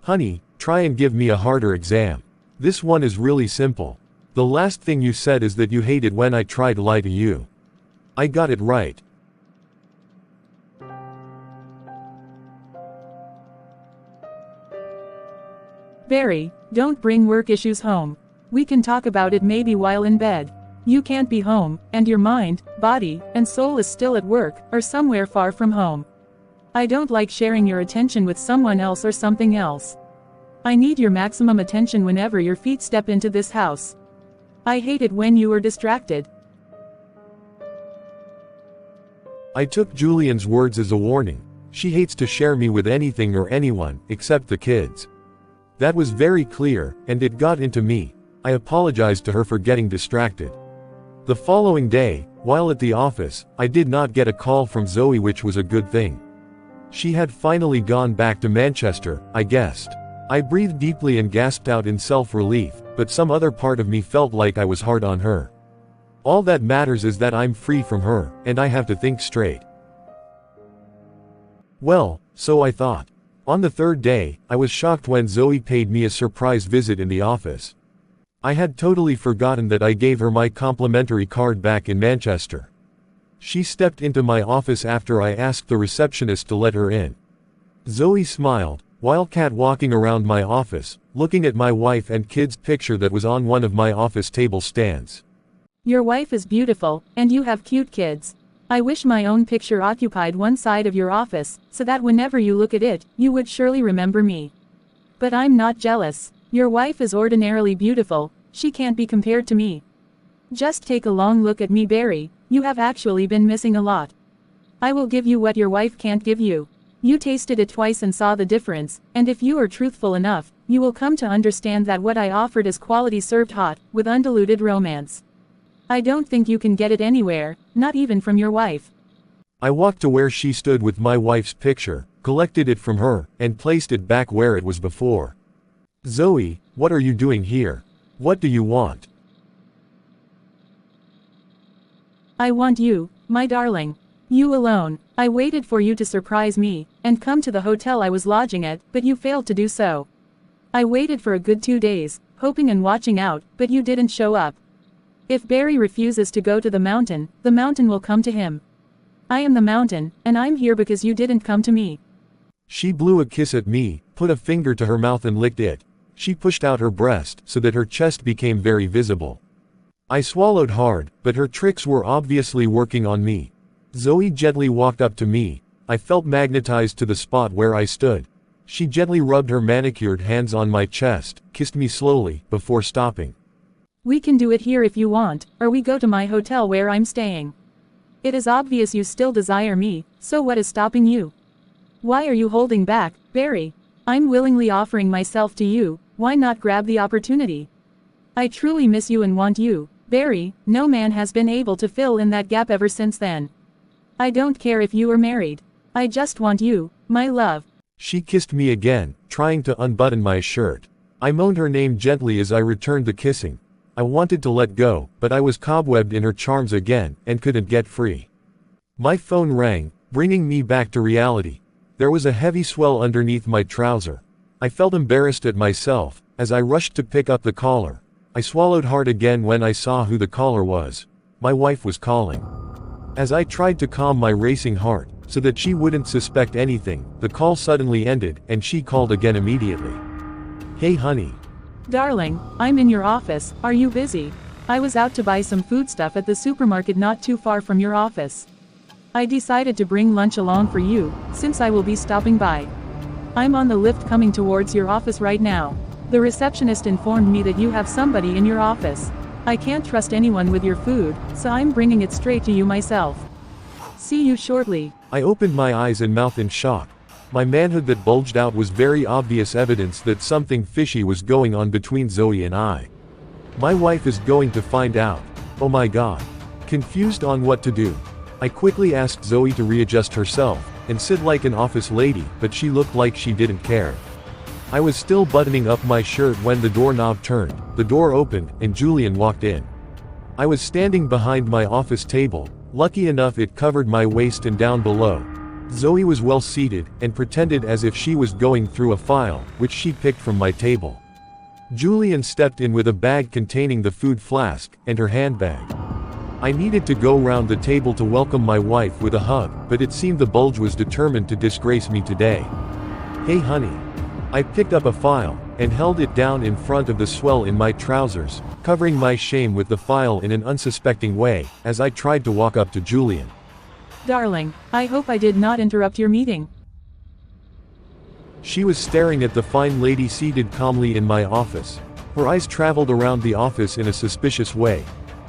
Honey, try and give me a harder exam. This one is really simple. The last thing you said is that you hate it when I try to lie to you. I got it right. Barry, don't bring work issues home. We can talk about it maybe while in bed. You can't be home, and your mind, body, and soul is still at work, or somewhere far from home. I don't like sharing your attention with someone else or something else. I need your maximum attention whenever your feet step into this house. I hate it when you are distracted. I took Julian's words as a warning. She hates to share me with anything or anyone, except the kids. That was very clear, and it got into me. I apologized to her for getting distracted. The following day, while at the office, I did not get a call from Zoe, which was a good thing. She had finally gone back to Manchester, I guessed. I breathed deeply and gasped out in self-relief, but some other part of me felt like I was hard on her. All that matters is that I'm free from her, and I have to think straight. Well, so I thought. On the third day, I was shocked when Zoe paid me a surprise visit in the office. I had totally forgotten that I gave her my complimentary card back in Manchester. She stepped into my office after I asked the receptionist to let her in. Zoe smiled, while catwalking around my office, looking at my wife and kids' picture that was on one of my office table stands. Your wife is beautiful, and you have cute kids. I wish my own picture occupied one side of your office, so that whenever you look at it, you would surely remember me. But I'm not jealous. Your wife is ordinarily beautiful. She can't be compared to me. Just take a long look at me, Barry. You have actually been missing a lot. I will give you what your wife can't give you. You tasted it twice and saw the difference, and if you are truthful enough, you will come to understand that what I offered is quality served hot, with undiluted romance. I don't think you can get it anywhere, not even from your wife. I walked to where she stood with my wife's picture, collected it from her, and placed it back where it was before. Zoe, what are you doing here? What do you want? I want you, my darling. You alone. I waited for you to surprise me, and come to the hotel I was lodging at, but you failed to do so. I waited for a good 2 days, hoping and watching out, but you didn't show up. If Barry refuses to go to the mountain will come to him. I am the mountain, and I'm here because you didn't come to me. She blew a kiss at me, put a finger to her mouth and licked it. She pushed out her breast, so that her chest became very visible. I swallowed hard, but her tricks were obviously working on me. Zoe gently walked up to me. I felt magnetized to the spot where I stood. She gently rubbed her manicured hands on my chest, kissed me slowly, before stopping. We can do it here if you want, or we go to my hotel where I'm staying. It is obvious you still desire me, so what is stopping you? Why are you holding back, Barry? I'm willingly offering myself to you, why not grab the opportunity? I truly miss you and want you, Barry. No man has been able to fill in that gap ever since then. I don't care if you are married. I just want you, my love. She kissed me again, trying to unbutton my shirt. I moaned her name gently as I returned the kissing. I wanted to let go, but I was cobwebbed in her charms again, and couldn't get free. My phone rang, bringing me back to reality. There was a heavy swell underneath my trouser. I felt embarrassed at myself, as I rushed to pick up the caller. I swallowed hard again when I saw who the caller was. My wife was calling. As I tried to calm my racing heart, so that she wouldn't suspect anything, the call suddenly ended, and she called again immediately. Hey honey. Darling, I'm in your office, are you busy? I was out to buy some foodstuff at the supermarket not too far from your office. I decided to bring lunch along for you, since I will be stopping by. I'm on the lift coming towards your office right now. The receptionist informed me that you have somebody in your office. I can't trust anyone with your food, so I'm bringing it straight to you myself. See you shortly. I opened my eyes and mouth in shock. My manhood that bulged out was very obvious evidence that something fishy was going on between Zoe and I. My wife is going to find out. Oh my god. Confused on what to do, I quickly asked Zoe to readjust herself and sit like an office lady, but she looked like she didn't care. I was still buttoning up my shirt when the doorknob turned, the door opened, and Julian walked in. I was standing behind my office table, lucky enough it covered my waist and down below. Zoe was well seated, and pretended as if she was going through a file, which she picked from my table. Julian stepped in with a bag containing the food flask, and her handbag. I needed to go round the table to welcome my wife with a hug, but it seemed the bulge was determined to disgrace me today. Hey honey. I picked up a file, and held it down in front of the swell in my trousers, covering my shame with the file in an unsuspecting way, as I tried to walk up to Julian. Darling, I hope I did not interrupt your meeting. She was staring at the fine lady seated calmly in my office. Her eyes traveled around the office in a suspicious way.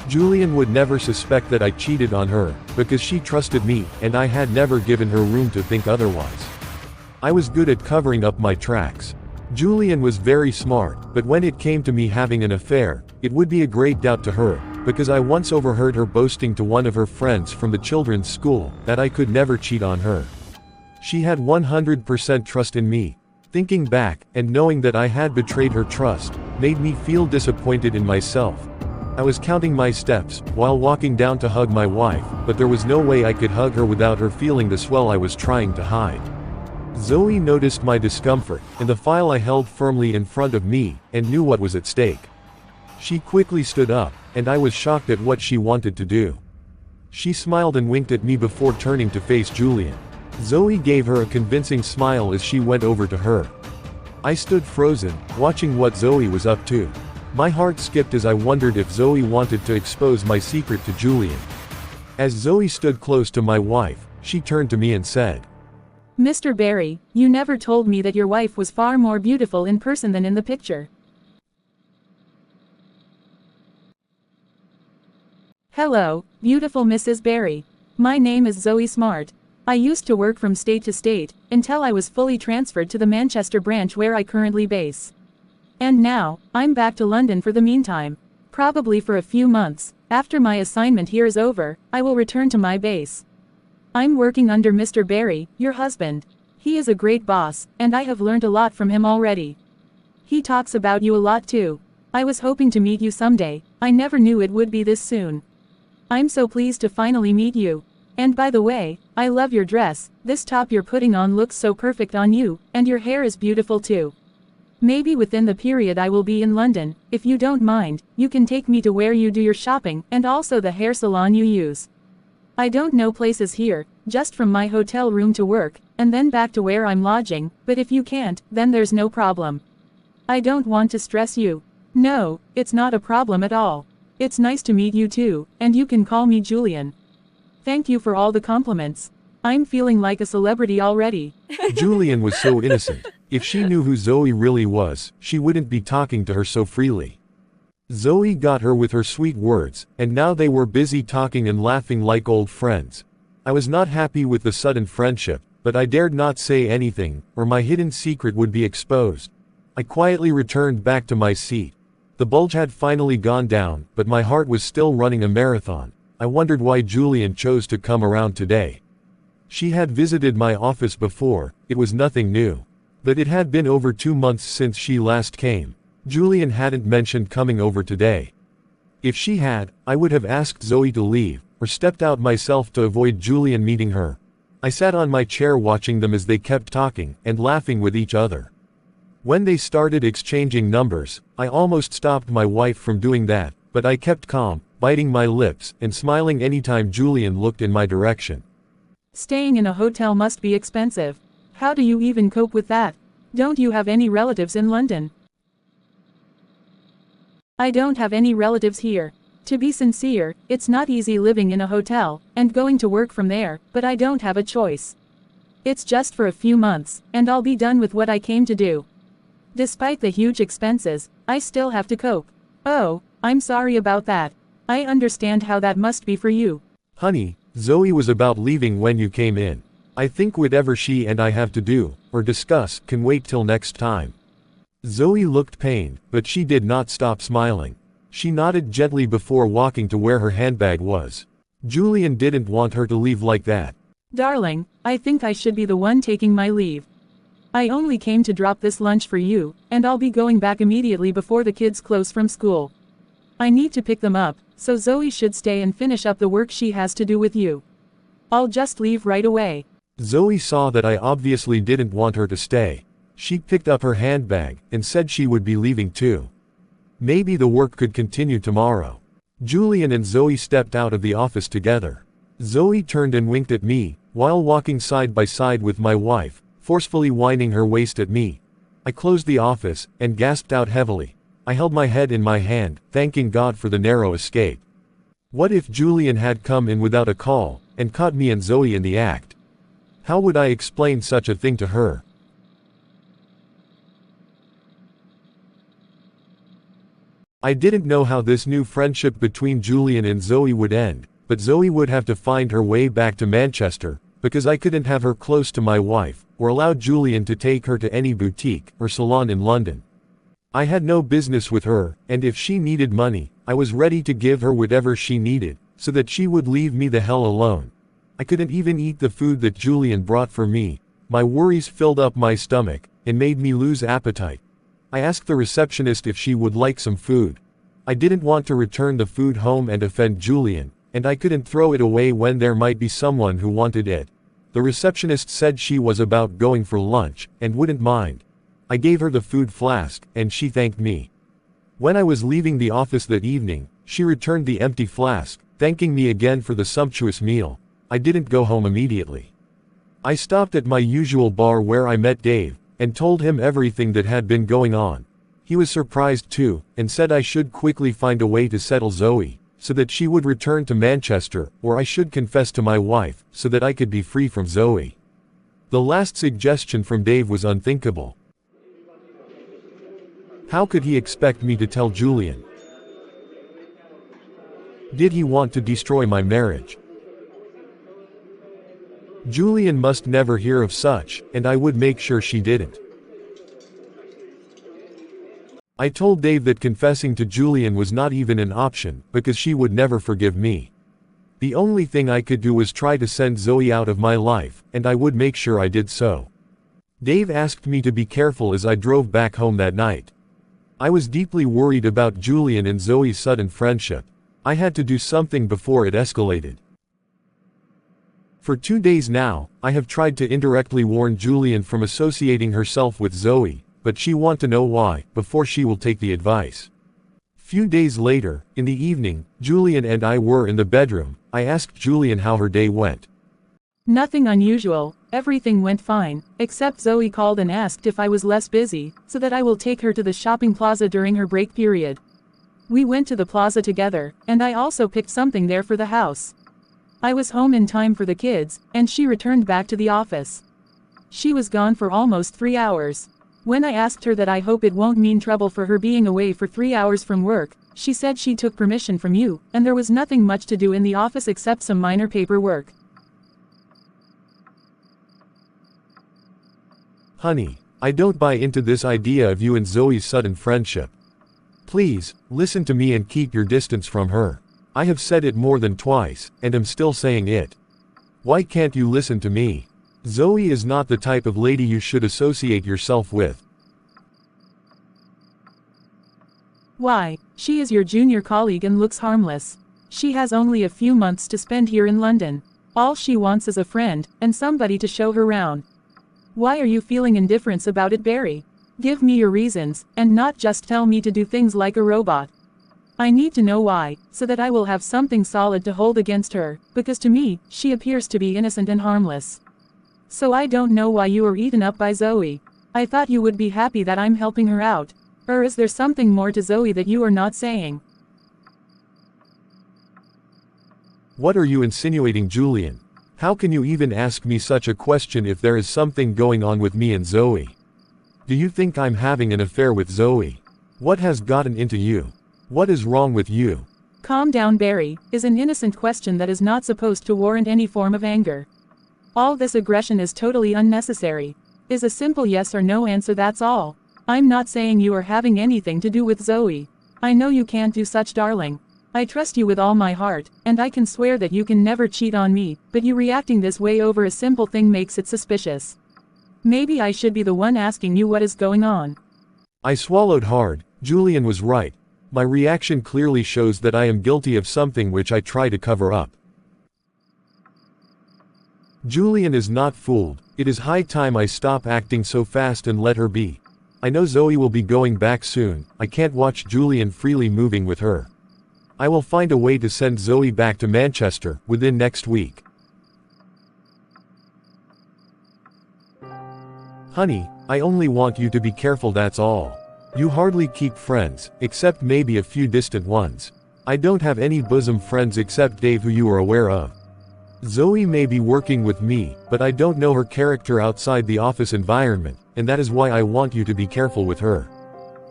Julian would never suspect that I cheated on her, because she trusted me, and I had never given her room to think otherwise. I was good at covering up my tracks. Julian was very smart, but when it came to me having an affair, it would be a great doubt to her, because I once overheard her boasting to one of her friends from the children's school that I could never cheat on her. She had 100% trust in me. Thinking back, and knowing that I had betrayed her trust, made me feel disappointed in myself. I was counting my steps, while walking down to hug my wife, but there was no way I could hug her without her feeling the swell I was trying to hide. Zoe noticed my discomfort, and the file I held firmly in front of me, and knew what was at stake. She quickly stood up, and I was shocked at what she wanted to do. She smiled and winked at me before turning to face Julian. Zoe gave her a convincing smile as she went over to her. I stood frozen, watching what Zoe was up to. My heart skipped as I wondered if Zoe wanted to expose my secret to Julian. As Zoe stood close to my wife, she turned to me and said, Mr. Barry, you never told me that your wife was far more beautiful in person than in the picture. Hello, beautiful Mrs. Barry. My name is Zoe Smart. I used to work from state to state, until I was fully transferred to the Manchester branch where I currently base. And now, I'm back to London for the meantime. Probably for a few months. After my assignment here is over, I will return to my base. I'm working under Mr. Barry, your husband. He is a great boss, and I have learned a lot from him already. He talks about you a lot too. I was hoping to meet you someday. I never knew it would be this soon. I'm so pleased to finally meet you. And by the way, I love your dress. This top you're putting on looks so perfect on you, and your hair is beautiful too. Maybe within the period I will be in London, if you don't mind, you can take me to where you do your shopping, and also the hair salon you use. I don't know places here, just from my hotel room to work, and then back to where I'm lodging, but if you can't, then there's no problem. I don't want to stress you. No, it's not a problem at all. It's nice to meet you too, and you can call me Julian. Thank you for all the compliments. I'm feeling like a celebrity already. Julian was so innocent. If she knew who Zoe really was, she wouldn't be talking to her so freely. Zoe got her with her sweet words, and now they were busy talking and laughing like old friends. I was not happy with the sudden friendship, but I dared not say anything, or my hidden secret would be exposed. I quietly returned back to my seat. The bulge had finally gone down, but my heart was still running a marathon. I wondered why Julian chose to come around today. She had visited my office before, it was nothing new. But it had been over 2 months since she last came. Julian hadn't mentioned coming over today. If she had, I would have asked Zoe to leave, or stepped out myself to avoid Julian meeting her. I sat on my chair watching them as they kept talking, and laughing with each other. When they started exchanging numbers, I almost stopped my wife from doing that, but I kept calm, biting my lips and smiling anytime Julian looked in my direction. Staying in a hotel must be expensive. How do you even cope with that? Don't you have any relatives in London? I don't have any relatives here. To be sincere, it's not easy living in a hotel and going to work from there, but I don't have a choice. It's just for a few months, and I'll be done with what I came to do. Despite the huge expenses, I still have to cope. Oh, I'm sorry about that. I understand how that must be for you. Honey, Zoe was about leaving when you came in. I think whatever she and I have to do, or discuss, can wait till next time. Zoe looked pained, but she did not stop smiling. She nodded gently before walking to where her handbag was. Julian didn't want her to leave like that. Darling, I think I should be the one taking my leave. I only came to drop this lunch for you, and I'll be going back immediately before the kids close from school. I need to pick them up, so Zoe should stay and finish up the work she has to do with you. I'll just leave right away. Zoe saw that I obviously didn't want her to stay. She picked up her handbag and said she would be leaving too. Maybe the work could continue tomorrow. Julian and Zoe stepped out of the office together. Zoe turned and winked at me, while walking side by side with my wife, forcefully winding her waist at me. I closed the office and gasped out heavily. I held my head in my hand, thanking God for the narrow escape. What if Julian had come in without a call and caught me and Zoe in the act? How would I explain such a thing to her? I didn't know how this new friendship between Julian and Zoe would end, but Zoe would have to find her way back to Manchester, because I couldn't have her close to my wife, or allow Julian to take her to any boutique or salon in London. I had no business with her, and if she needed money, I was ready to give her whatever she needed, so that she would leave me the hell alone. I couldn't even eat the food that Julian brought for me. My worries filled up my stomach, and made me lose appetite. I asked the receptionist if she would like some food. I didn't want to return the food home and offend Julian, and I couldn't throw it away when there might be someone who wanted it. The receptionist said she was about going for lunch, and wouldn't mind. I gave her the food flask, and she thanked me. When I was leaving the office that evening, she returned the empty flask, thanking me again for the sumptuous meal. I didn't go home immediately. I stopped at my usual bar where I met Dave, and told him everything that had been going on. He was surprised too, and said I should quickly find a way to settle Zoe, so that she would return to Manchester, or I should confess to my wife, so that I could be free from Zoe. The last suggestion from Dave was unthinkable. How could he expect me to tell Julian? Did he want to destroy my marriage? Julian must never hear of such, and I would make sure she didn't. I told Dave that confessing to Julian was not even an option, because she would never forgive me. The only thing I could do was try to send Zoe out of my life, and I would make sure I did so. Dave asked me to be careful as I drove back home that night. I was deeply worried about Julian and Zoe's sudden friendship. I had to do something before it escalated. For 2 days now, I have tried to indirectly warn Julian from associating herself with Zoe, but she wants to know why, before she will take the advice. Few days later, in the evening, Julian and I were in the bedroom. I asked Julian how her day went. Nothing unusual, everything went fine, except Zoe called and asked if I was less busy, so that I will take her to the shopping plaza during her break period. We went to the plaza together, and I also picked something there for the house. I was home in time for the kids, and she returned back to the office. She was gone for almost 3 hours. When I asked her that I hope it won't mean trouble for her being away for 3 hours from work, she said she took permission from you, and there was nothing much to do in the office except some minor paperwork. Honey, I don't buy into this idea of you and Zoe's sudden friendship. Please, listen to me and keep your distance from her. I have said it more than twice, and am still saying it. Why can't you listen to me? Zoe is not the type of lady you should associate yourself with. Why, she is your junior colleague and looks harmless. She has only a few months to spend here in London. All she wants is a friend, and somebody to show her round. Why are you feeling indifference about it, Barry? Give me your reasons, and not just tell me to do things like a robot. I need to know why, so that I will have something solid to hold against her, because to me, she appears to be innocent and harmless. So I don't know why you were eaten up by Zoe. I thought you would be happy that I'm helping her out. Or is there something more to Zoe that you are not saying? What are you insinuating, Julian? How can you even ask me such a question if there is something going on with me and Zoe? Do you think I'm having an affair with Zoe? What has gotten into you? What is wrong with you? Calm down, Barry, is an innocent question that is not supposed to warrant any form of anger. All this aggression is totally unnecessary. Is a simple yes or no answer, that's all. I'm not saying you are having anything to do with Zoe. I know you can't do such, darling. I trust you with all my heart, and I can swear that you can never cheat on me, but you reacting this way over a simple thing makes it suspicious. Maybe I should be the one asking you what is going on. I swallowed hard. Julian was right. My reaction clearly shows that I am guilty of something which I try to cover up. Julian is not fooled. It is high time I stop acting so fast and let her be. I know Zoe will be going back soon. I can't watch Julian freely moving with her. I will find a way to send Zoe back to Manchester within next week. Honey, I only want you to be careful, that's all. You hardly keep friends, except maybe a few distant ones. I don't have any bosom friends except Dave, who you are aware of. Zoe may be working with me, but I don't know her character outside the office environment, and that is why I want you to be careful with her.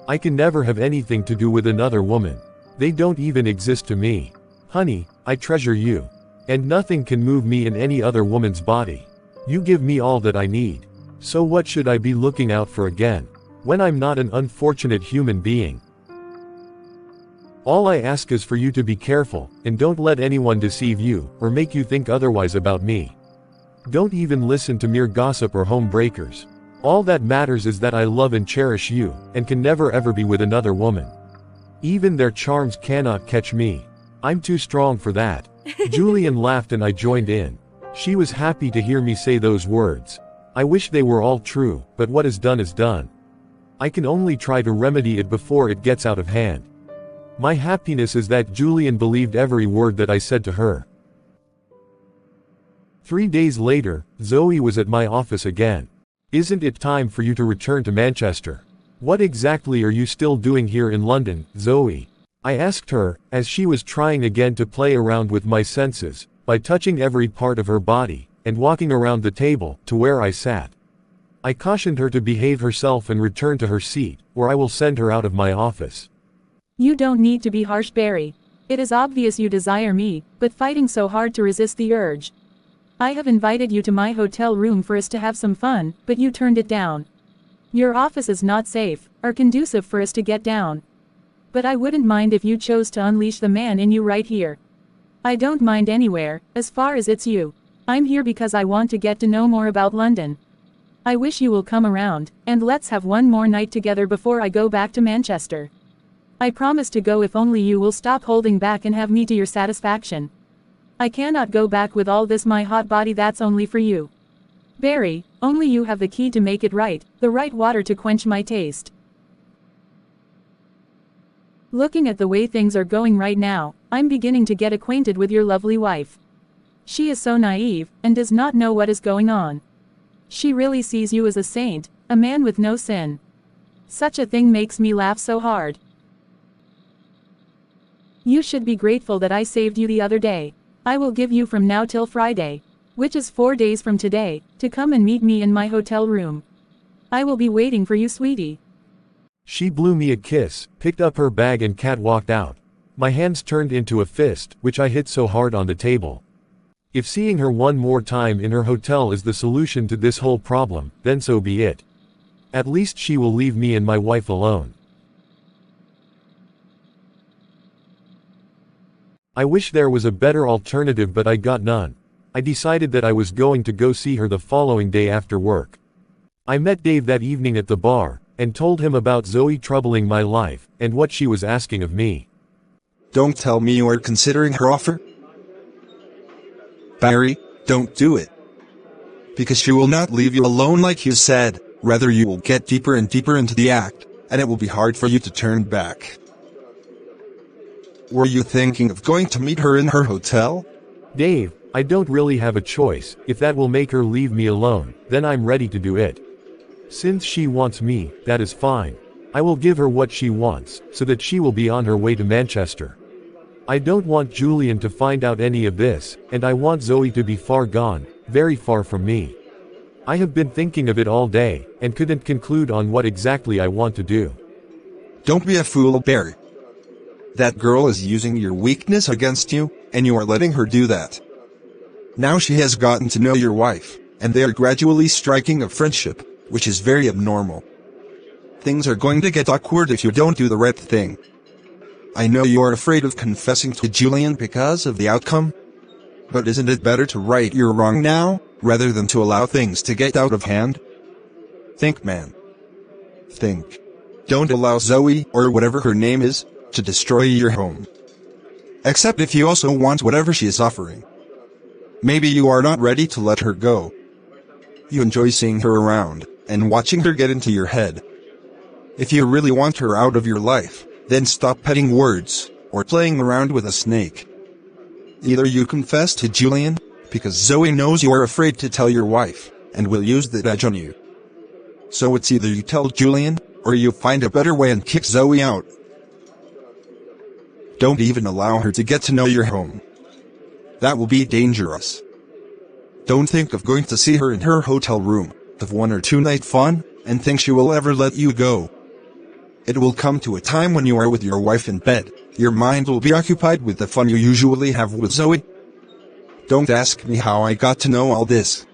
I can never have anything to do with another woman. They don't even exist to me. Honey, I treasure you. And nothing can move me in any other woman's body. You give me all that I need. So what should I be looking out for again, when I'm not an unfortunate human being? All I ask is for you to be careful, and don't let anyone deceive you, or make you think otherwise about me. Don't even listen to mere gossip or home breakers. All that matters is that I love and cherish you, and can never ever be with another woman. Even their charms cannot catch me. I'm too strong for that. Julian laughed and I joined in. She was happy to hear me say those words. I wish they were all true, but what is done is done. I can only try to remedy it before it gets out of hand. My happiness is that Julian believed every word that I said to her. 3 days later, Zoe was at my office again. Isn't it time for you to return to Manchester? What exactly are you still doing here in London, Zoe? I asked her, as she was trying again to play around with my senses, by touching every part of her body, and walking around the table, to where I sat. I cautioned her to behave herself and return to her seat, or I will send her out of my office. You don't need to be harsh, Barry. It is obvious you desire me, but fighting so hard to resist the urge. I have invited you to my hotel room for us to have some fun, but you turned it down. Your office is not safe, or conducive for us to get down. But I wouldn't mind if you chose to unleash the man in you right here. I don't mind anywhere, as far as it's you. I'm here because I want to get to know more about London. I wish you will come around, and let's have one more night together before I go back to Manchester. I promise to go if only you will stop holding back and have me to your satisfaction. I cannot go back with all this my hot body, that's only for you. Barry, only you have the key to make it right, the right water to quench my taste. Looking at the way things are going right now, I'm beginning to get acquainted with your lovely wife. She is so naive, and does not know what is going on. She really sees you as a saint, a man with no sin. Such a thing makes me laugh so hard. You should be grateful that I saved you the other day. I will give you from now till Friday, which is 4 days from today, to come and meet me in my hotel room. I will be waiting for you, sweetie. She blew me a kiss, picked up her bag and catwalked out. My hands turned into a fist, which I hit so hard on the table. If seeing her one more time in her hotel is the solution to this whole problem, then so be it. At least she will leave me and my wife alone. I wish there was a better alternative, but I got none. I decided that I was going to go see her the following day after work. I met Dave that evening at the bar, and told him about Zoe troubling my life, and what she was asking of me. Don't tell me you are considering her offer? Barry, don't do it. Because she will not leave you alone like you said. rather you will get deeper and deeper into the act, and it will be hard for you to turn back. Were you thinking of going to meet her in her hotel? Dave, I don't really have a choice. If that will make her leave me alone, then I'm ready to do it. Since she wants me, that is fine. I will give her what she wants, so that she will be on her way to Manchester. I don't want Julian to find out any of this, and I want Zoe to be far gone, very far from me. I have been thinking of it all day, and couldn't conclude on what exactly I want to do. Don't be a fool, Barry. That girl is using your weakness against you, and you are letting her do that. Now she has gotten to know your wife, and they are gradually striking a friendship, which is very abnormal. Things are going to get awkward if you don't do the right thing. I know you are afraid of confessing to Julian because of the outcome. But isn't it better to right your wrong now, rather than to allow things to get out of hand? Think, man. Think. Don't allow Zoe, or whatever her name is, to destroy your home. Except if you also want whatever she is offering. Maybe you are not ready to let her go. You enjoy seeing her around, and watching her get into your head. If you really want her out of your life, then stop petting words, or playing around with a snake. Either you confess to Julian, because Zoe knows you are afraid to tell your wife, and will use that edge on you. So it's either you tell Julian, or you find a better way and kick Zoe out. Don't even allow her to get to know your home. That will be dangerous. Don't think of going to see her in her hotel room, have 1 or 2 night fun, and think she will ever let you go. It will come to a time when you are with your wife in bed, your mind will be occupied with the fun you usually have with Zoe. Don't ask me how I got to know all this.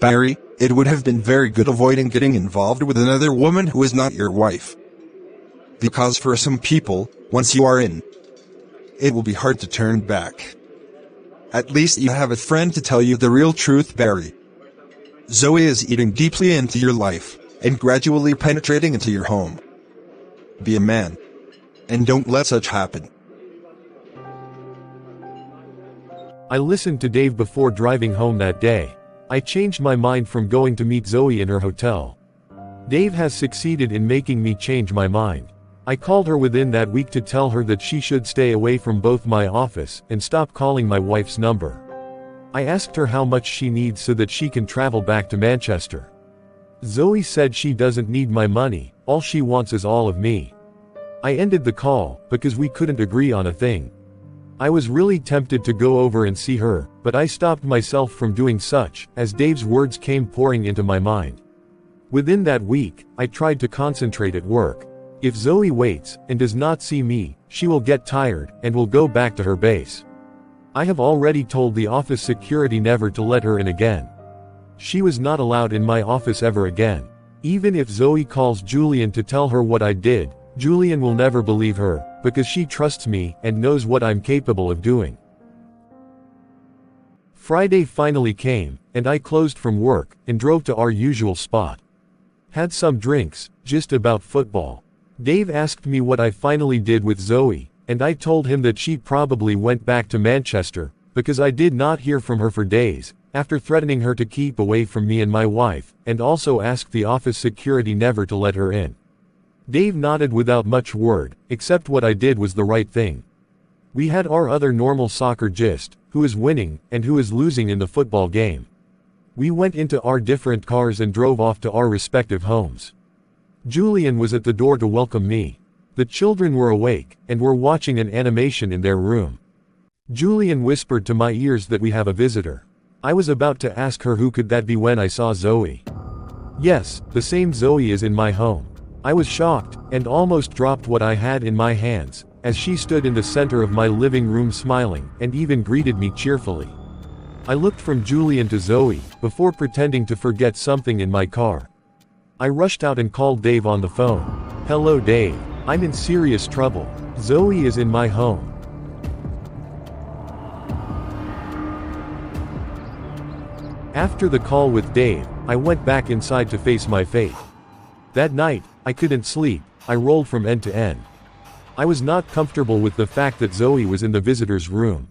Barry, it would have been very good avoiding getting involved with another woman who is not your wife. Because for some people, once you are in, it will be hard to turn back. At least you have a friend to tell you the real truth, Barry. Zoe is eating deeply into your life, and gradually penetrating into your home. Be a man. And don't let such happen. I listened to Dave before driving home that day. I changed my mind from going to meet Zoe in her hotel. Dave has succeeded in making me change my mind. I called her within that week to tell her that she should stay away from both my office and stop calling my wife's number. I asked her how much she needs so that she can travel back to Manchester. Zoe said she doesn't need my money, all she wants is all of me. I ended the call, because we couldn't agree on a thing. I was really tempted to go over and see her, but I stopped myself from doing such, as Dave's words came pouring into my mind. Within that week, I tried to concentrate at work. If Zoe waits, and does not see me, she will get tired, and will go back to her base. I have already told the office security never to let her in again. She was not allowed in my office ever again. Even if Zoe calls Julian to tell her what I did, Julian will never believe her, because she trusts me, and knows what I'm capable of doing. Friday finally came, and I closed from work, and drove to our usual spot. Had some drinks, just about football. Dave asked me what I finally did with Zoe, and I told him that she probably went back to Manchester, because I did not hear from her for days, after threatening her to keep away from me and my wife, and also asked the office security never to let her in. Dave nodded without much word, except what I did was the right thing. We had our other normal soccer gist, who is winning, and who is losing in the football game. We went into our different cars and drove off to our respective homes. Julian was at the door to welcome me. The children were awake, and were watching an animation in their room. Julian whispered to my ears that we have a visitor. I was about to ask her who could that be when I saw Zoe. Yes, the same Zoe is in my home. I was shocked, and almost dropped what I had in my hands, as she stood in the center of my living room smiling, and even greeted me cheerfully. I looked from Julian to Zoe, before pretending to forget something in my car. I rushed out and called Dave on the phone. Hello Dave, I'm in serious trouble. Zoe is in my home. After the call with Dave, I went back inside to face my fate. That night, I couldn't sleep, I rolled from end to end. I was not comfortable with the fact that Zoe was in the visitor's room.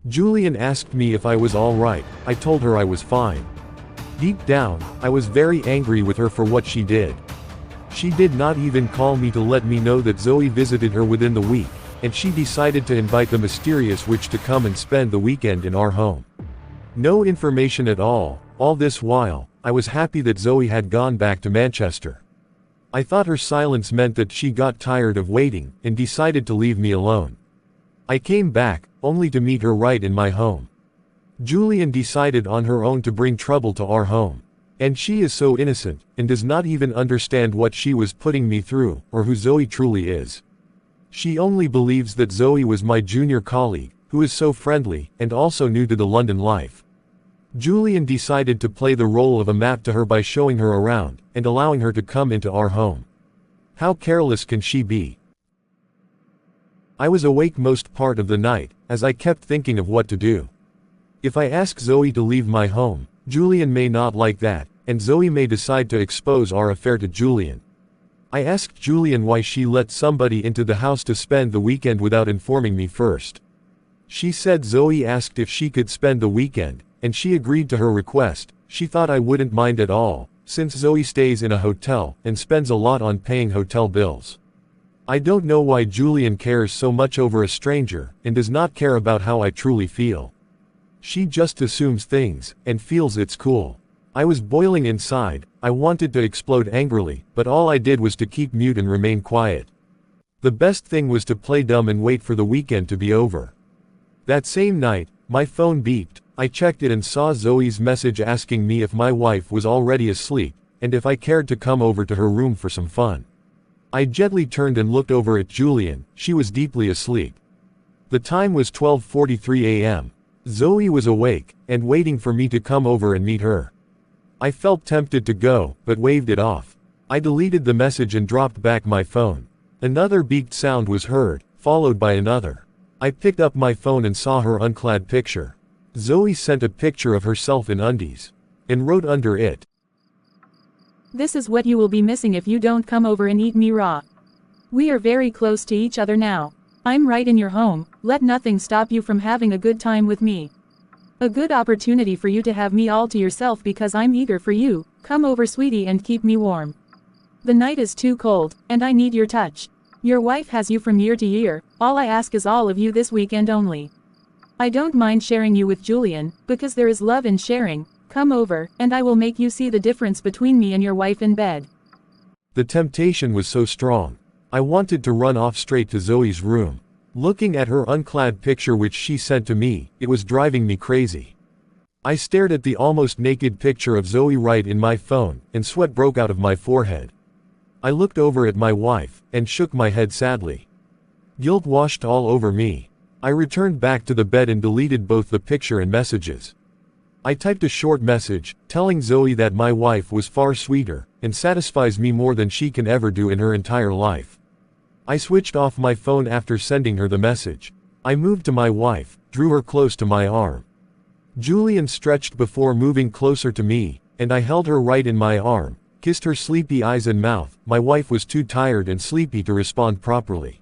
Julian asked me if I was alright, I told her I was fine. Deep down, I was very angry with her for what she did. She did not even call me to let me know that Zoe visited her within the week, and she decided to invite the mysterious witch to come and spend the weekend in our home. No information at all this while, I was happy that Zoe had gone back to Manchester. I thought her silence meant that she got tired of waiting, and decided to leave me alone. I came back, only to meet her right in my home. Julian decided on her own to bring trouble to our home. And she is so innocent, and does not even understand what she was putting me through, or who Zoe truly is. She only believes that Zoe was my junior colleague, who is so friendly, and also new to the London life. Julian decided to play the role of a map to her by showing her around, and allowing her to come into our home. How careless can she be? I was awake most part of the night, as I kept thinking of what to do. If I ask Zoe to leave my home, Julian may not like that, and Zoe may decide to expose our affair to Julian. I asked Julian why she let somebody into the house to spend the weekend without informing me first. She said Zoe asked if she could spend the weekend, and she agreed to her request. She thought I wouldn't mind at all, since Zoe stays in a hotel, and spends a lot on paying hotel bills. I don't know why Julian cares so much over a stranger, and does not care about how I truly feel. She just assumes things, and feels it's cool. I was boiling inside, I wanted to explode angrily, but all I did was to keep mute and remain quiet. The best thing was to play dumb and wait for the weekend to be over. That same night, my phone beeped. I checked it and saw Zoe's message asking me if my wife was already asleep, and if I cared to come over to her room for some fun. I gently turned and looked over at Julian. She was deeply asleep. The time was 12:43 a.m. Zoe was awake, and waiting for me to come over and meet her. I felt tempted to go, but waved it off. I deleted the message and dropped back my phone. Another beeped sound was heard, followed by another. I picked up my phone and saw her unclad picture. Zoe sent a picture of herself in undies, and wrote under it, "This is what you will be missing if you don't come over and eat me raw. We are very close to each other now. I'm right in your home, let nothing stop you from having a good time with me. A good opportunity for you to have me all to yourself because I'm eager for you. Come over, sweetie, and keep me warm. The night is too cold, and I need your touch. Your wife has you from year to year, all I ask is all of you this weekend only. I don't mind sharing you with Julian, because there is love in sharing. Come over, and I will make you see the difference between me and your wife in bed." The temptation was so strong. I wanted to run off straight to Zoe's room. Looking at her unclad picture which she sent to me, it was driving me crazy. I stared at the almost naked picture of Zoe right in my phone, and sweat broke out of my forehead. I looked over at my wife, and shook my head sadly. Guilt washed all over me. I returned back to the bed and deleted both the picture and messages. I typed a short message, telling Zoe that my wife was far sweeter, and satisfies me more than she can ever do in her entire life. I switched off my phone after sending her the message. I moved to my wife, drew her close to my arm. Julian stretched before moving closer to me, and I held her right in my arm, kissed her sleepy eyes and mouth. My wife was too tired and sleepy to respond properly.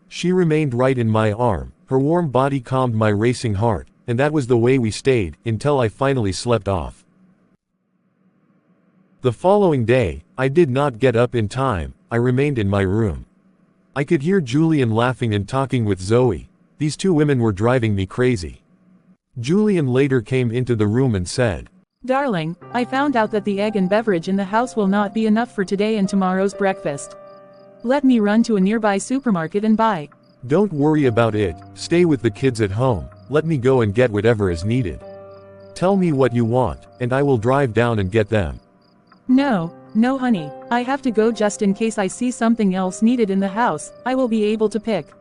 She remained right in my arm, her warm body calmed my racing heart, and that was the way we stayed, until I finally slept off. The following day, I did not get up in time, I remained in my room. I could hear Julian laughing and talking with Zoe. These two women were driving me crazy. Julian later came into the room and said, "Darling, I found out that the egg and beverage in the house will not be enough for today and tomorrow's breakfast. Let me run to a nearby supermarket and buy." "Don't worry about it, stay with the kids at home, let me go and get whatever is needed. Tell me what you want, and I will drive down and get them." No honey, I have to go just in case I see something else needed in the house, I will be able to pick.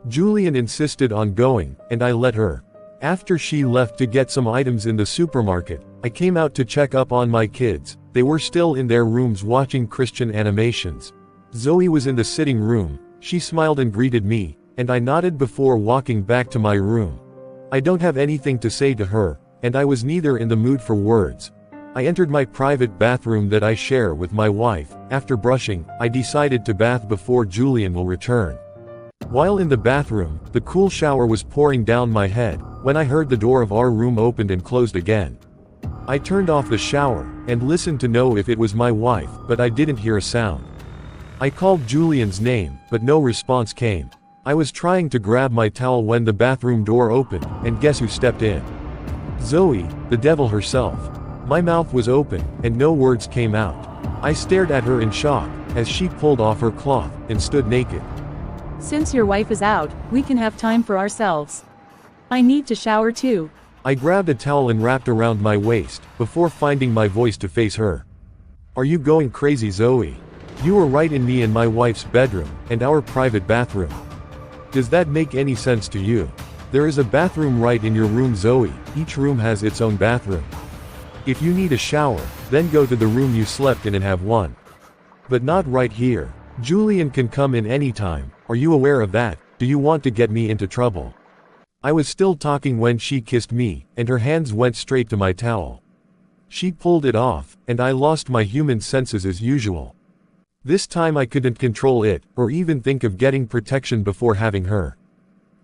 Julian insisted on going, and I let her. After she left to get some items in the supermarket, I came out to check up on my kids. They were still in their rooms watching Christian animations. Zoe was in the sitting room. She smiled and greeted me, and I nodded before walking back to my room. I don't have anything to say to her, and I was neither in the mood for words. I entered my private bathroom that I share with my wife. After brushing, I decided to bath before Julian will return. While in the bathroom, the cool shower was pouring down my head, when I heard the door of our room opened and closed again. I turned off the shower, and listened to know if it was my wife, but I didn't hear a sound. I called Julian's name, but no response came. I was trying to grab my towel when the bathroom door opened, and guess who stepped in? Zoe, the devil herself. My mouth was open, and no words came out. I stared at her in shock, as she pulled off her cloth, and stood naked. Since your wife is out, we can have time for ourselves. I need to shower too. I grabbed a towel and wrapped around my waist, before finding my voice to face her. Are you going crazy, Zoe? You were right in me and my wife's bedroom, and our private bathroom. Does that make any sense to you? There is a bathroom right in your room, Zoe. Each room has its own bathroom. If you need a shower, then go to the room you slept in and have one. But not right here. Julian can come in anytime. Are you aware of that? Do you want to get me into trouble? I was still talking when she kissed me, and her hands went straight to my towel. She pulled it off, and I lost my human senses as usual. This time I couldn't control it, or even think of getting protection before having her.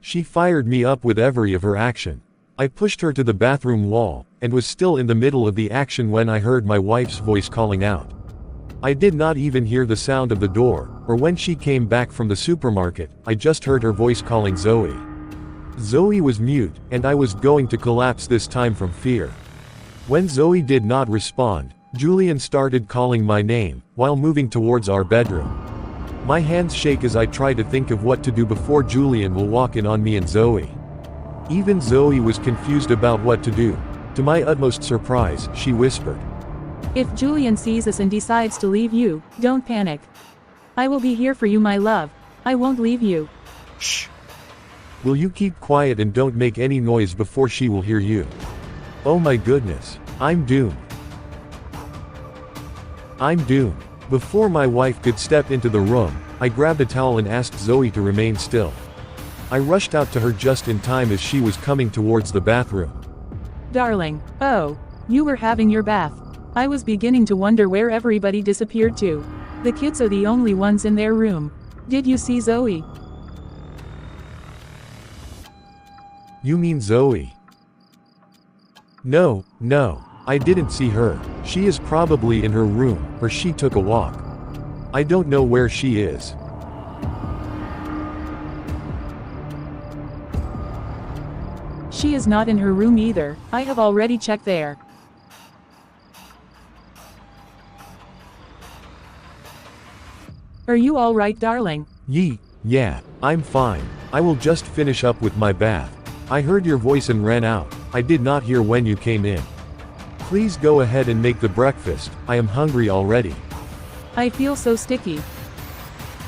She fired me up with every of her action. I pushed her to the bathroom wall, and was still in the middle of the action when I heard my wife's voice calling out. I did not even hear the sound of the door, or when she came back from the supermarket, I just heard her voice calling Zoe. Zoe was mute, and I was going to collapse this time from fear. When Zoe did not respond, Julian started calling my name, while moving towards our bedroom. My hands shake as I try to think of what to do before Julian will walk in on me and Zoe. Even Zoe was confused about what to do. To my utmost surprise, she whispered, If Julian sees us and decides to leave you, don't panic. I will be here for you, my love. I won't leave you. Shh. Will you keep quiet and don't make any noise before she will hear you? Oh my goodness. I'm doomed. I'm doomed. Before my wife could step into the room, I grabbed a towel and asked Zoe to remain still. I rushed out to her just in time as she was coming towards the bathroom. Darling, oh, you were having your bath. I was beginning to wonder where everybody disappeared to. The kids are the only ones in their room. Did you see Zoe? You mean Zoe? No, I didn't see her. She is probably in her room, or she took a walk. I don't know where she is. She is not in her room either. I have already checked there. Are you all right, darling? Yeah, I'm fine. I will just finish up with my bath. I heard your voice and ran out. I did not hear when you came in. Please go ahead and make the breakfast. I am hungry already. I feel so sticky.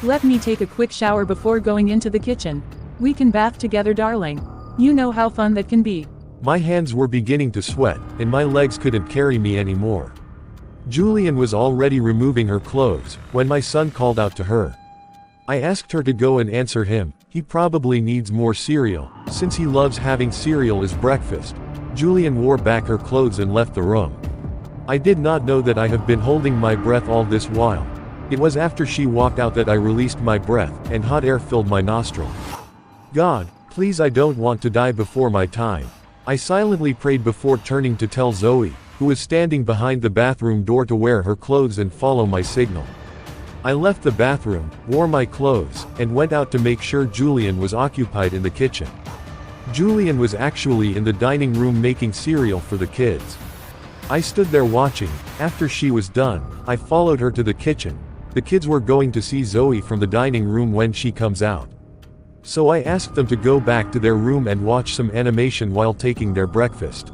Let me take a quick shower before going into the kitchen. We can bath together, darling. You know how fun that can be. My hands were beginning to sweat, and my legs couldn't carry me anymore. Julian was already removing her clothes, when my son called out to her. I asked her to go and answer him. He probably needs more cereal, since he loves having cereal as breakfast. Julian wore back her clothes and left the room. I did not know that I have been holding my breath all this while. It was after she walked out that I released my breath, and hot air filled my nostril. God, please, I don't want to die before my time. I silently prayed before turning to tell Zoe, who was standing behind the bathroom door, to wear her clothes and follow my signal. I left the bathroom, wore my clothes, and went out to make sure Julian was occupied in the kitchen. Julian was actually in the dining room making cereal for the kids. I stood there watching. After she was done, I followed her to the kitchen. The kids were going to see Zoe from the dining room when she comes out. So I asked them to go back to their room and watch some animation while taking their breakfast.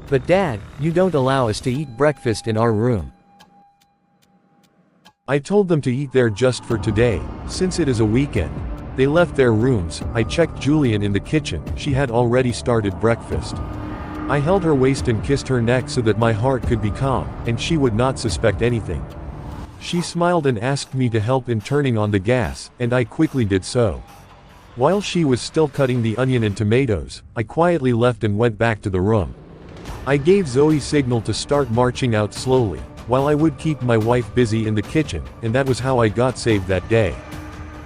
But Dad, you don't allow us to eat breakfast in our room. I told them to eat there just for today, since it is a weekend. They left their rooms. I checked Julian in the kitchen. She had already started breakfast. I held her waist and kissed her neck so that my heart could be calm, and she would not suspect anything. She smiled and asked me to help in turning on the gas, and I quickly did so. While she was still cutting the onion and tomatoes, I quietly left and went back to the room. I gave Zoe signal to start marching out slowly, while I would keep my wife busy in the kitchen, and that was how I got saved that day.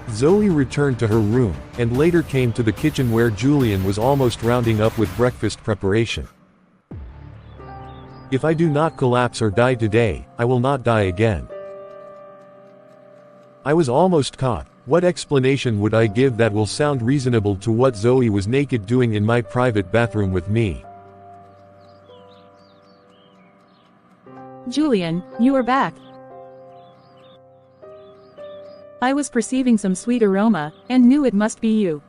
Zoe returned to her room, and later came to the kitchen where Julian was almost rounding up with breakfast preparation. If I do not collapse or die today, I will not die again. I was almost caught. What explanation would I give that will sound reasonable to what Zoe was naked doing in my private bathroom with me? Julian, you are back. I was perceiving some sweet aroma, and knew it must be you.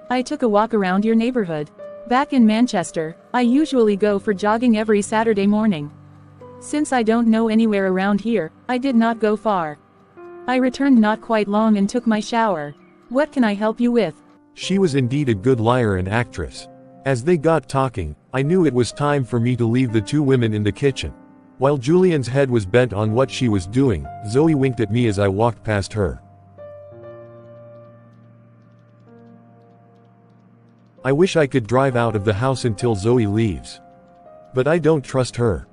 I took a walk around your neighborhood. Back in Manchester, I usually go for jogging every Saturday morning. Since I don't know anywhere around here, I did not go far. I returned not quite long and took my shower. What can I help you with? She was indeed a good liar and actress. As they got talking, I knew it was time for me to leave the two women in the kitchen. While Julian's head was bent on what she was doing, Zoe winked at me as I walked past her. I wish I could drive out of the house until Zoe leaves. But I don't trust her.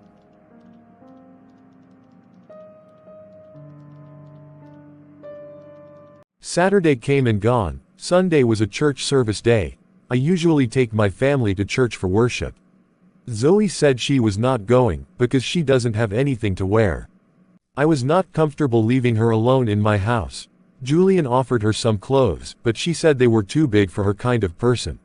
Saturday came and gone. Sunday was a church service day. I usually take my family to church for worship. Zoe said she was not going, because she doesn't have anything to wear. I was not comfortable leaving her alone in my house. Julian offered her some clothes, but she said they were too big for her kind of person.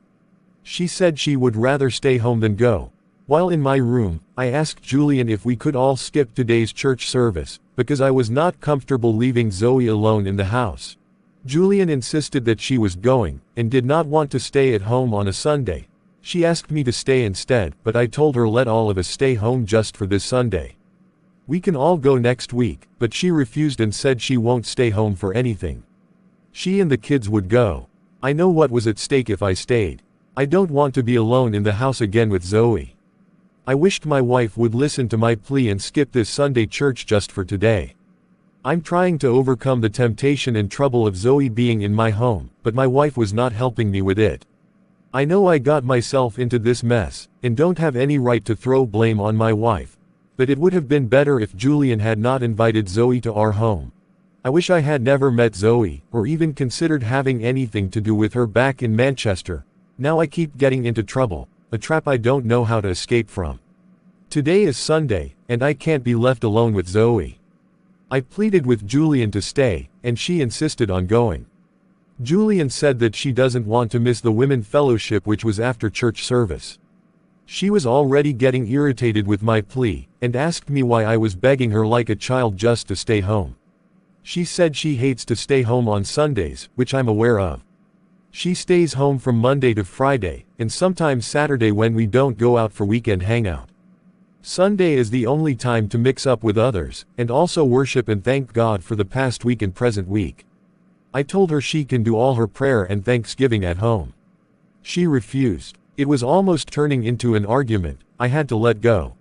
She said she would rather stay home than go. While in my room, I asked Julian if we could all skip today's church service, because I was not comfortable leaving Zoe alone in the house. Julian insisted that she was going, and did not want to stay at home on a Sunday. She asked me to stay instead, but I told her let all of us stay home just for this Sunday. We can all go next week, but she refused and said she won't stay home for anything. She and the kids would go. I know what was at stake if I stayed. I don't want to be alone in the house again with Zoe. I wished my wife would listen to my plea and skip this Sunday church just for today. I'm trying to overcome the temptation and trouble of Zoe being in my home, but my wife was not helping me with it. I know I got myself into this mess, and don't have any right to throw blame on my wife. But it would have been better if Julian had not invited Zoe to our home. I wish I had never met Zoe, or even considered having anything to do with her back in Manchester. Now I keep getting into trouble, a trap I don't know how to escape from. Today is Sunday, and I can't be left alone with Zoe. I pleaded with Julian to stay, and she insisted on going. Julian said that she doesn't want to miss the women fellowship which was after church service. She was already getting irritated with my plea, and asked me why I was begging her like a child just to stay home. She said she hates to stay home on Sundays, which I'm aware of. She stays home from Monday to Friday, and sometimes Saturday when we don't go out for weekend hangout. Sunday is the only time to mix up with others, and also worship and thank God for the past week and present week. I told her she can do all her prayer and thanksgiving at home. She refused. It was almost turning into an argument. I had to let go.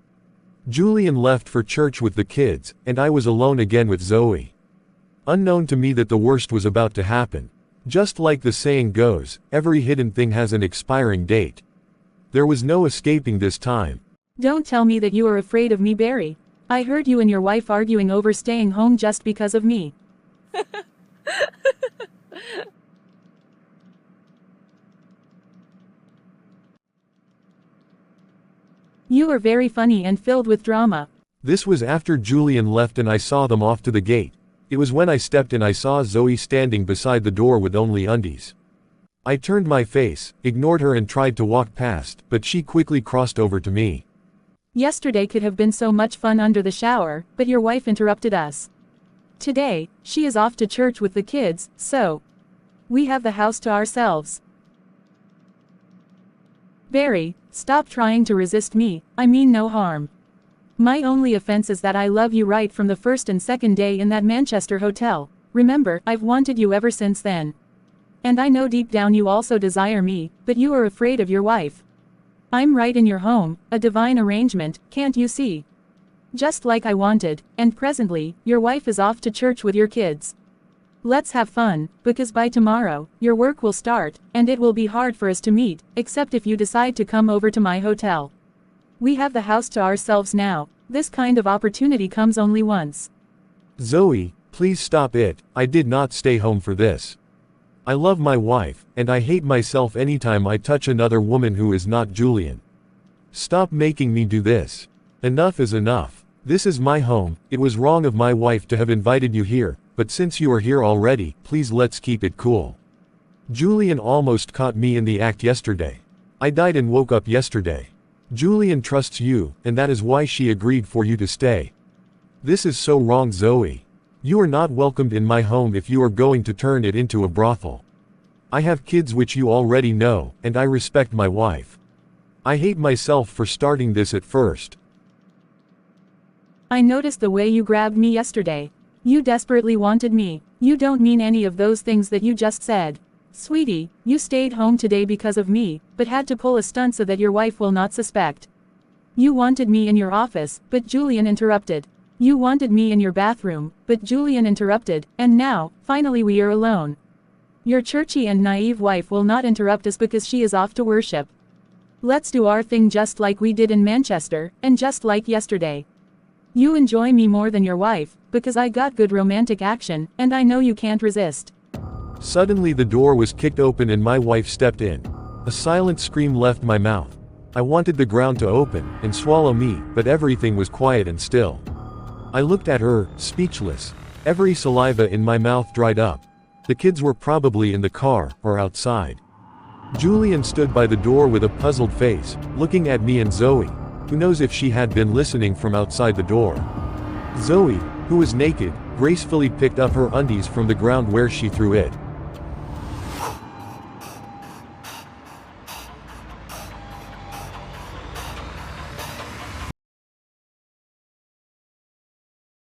Julian left for church with the kids, and I was alone again with Zoe. Unknown to me that the worst was about to happen. Just like the saying goes, every hidden thing has an expiring date. There was no escaping this time. Don't tell me that you are afraid of me, Barry. I heard you and your wife arguing over staying home just because of me. You are very funny and filled with drama. This was after Julian left and I saw them off to the gate. It was when I stepped in I saw Zoe standing beside the door with only undies. I turned my face, ignored her and tried to walk past, but she quickly crossed over to me. Yesterday could have been so much fun under the shower, but your wife interrupted us. Today, she is off to church with the kids, so we have the house to ourselves. Barry, stop trying to resist me, I mean no harm. My only offense is that I love you right from the first and second day in that Manchester hotel. Remember, I've wanted you ever since then. And I know deep down you also desire me, but you are afraid of your wife. I'm right in your home, a divine arrangement, can't you see? Just like I wanted, and presently, your wife is off to church with your kids. Let's have fun, because by tomorrow, your work will start, and it will be hard for us to meet, except if you decide to come over to my hotel. We have the house to ourselves now. This kind of opportunity comes only once. Zoe, please stop it. I did not stay home for this. I love my wife, and I hate myself anytime I touch another woman who is not Julian. Stop making me do this. Enough is enough. This is my home. It was wrong of my wife to have invited you here, but since you are here already, please let's keep it cool. Julian almost caught me in the act yesterday. I died and woke up yesterday. Julian trusts you, and that is why she agreed for you to stay. This is so wrong, Zoe. You are not welcomed in my home if you are going to turn it into a brothel. I have kids which you already know, and I respect my wife. I hate myself for starting this at first. I noticed the way you grabbed me yesterday. You desperately wanted me. You don't mean any of those things that you just said. Sweetie, you stayed home today because of me, but had to pull a stunt so that your wife will not suspect. You wanted me in your office, but Julian interrupted. You wanted me in your bathroom, but Julian interrupted, and now, finally we are alone. Your churchy and naive wife will not interrupt us because she is off to worship. Let's do our thing just like we did in Manchester, and just like yesterday. You enjoy me more than your wife, because I got good romantic action, and I know you can't resist. Suddenly the door was kicked open and my wife stepped in. A silent scream left my mouth. I wanted the ground to open and swallow me, but everything was quiet and still. I looked at her, speechless. Every saliva in my mouth dried up. The kids were probably in the car, or outside. Julian stood by the door with a puzzled face, looking at me and Zoe. Who knows if she had been listening from outside the door. Zoe, who was naked, gracefully picked up her undies from the ground where she threw it.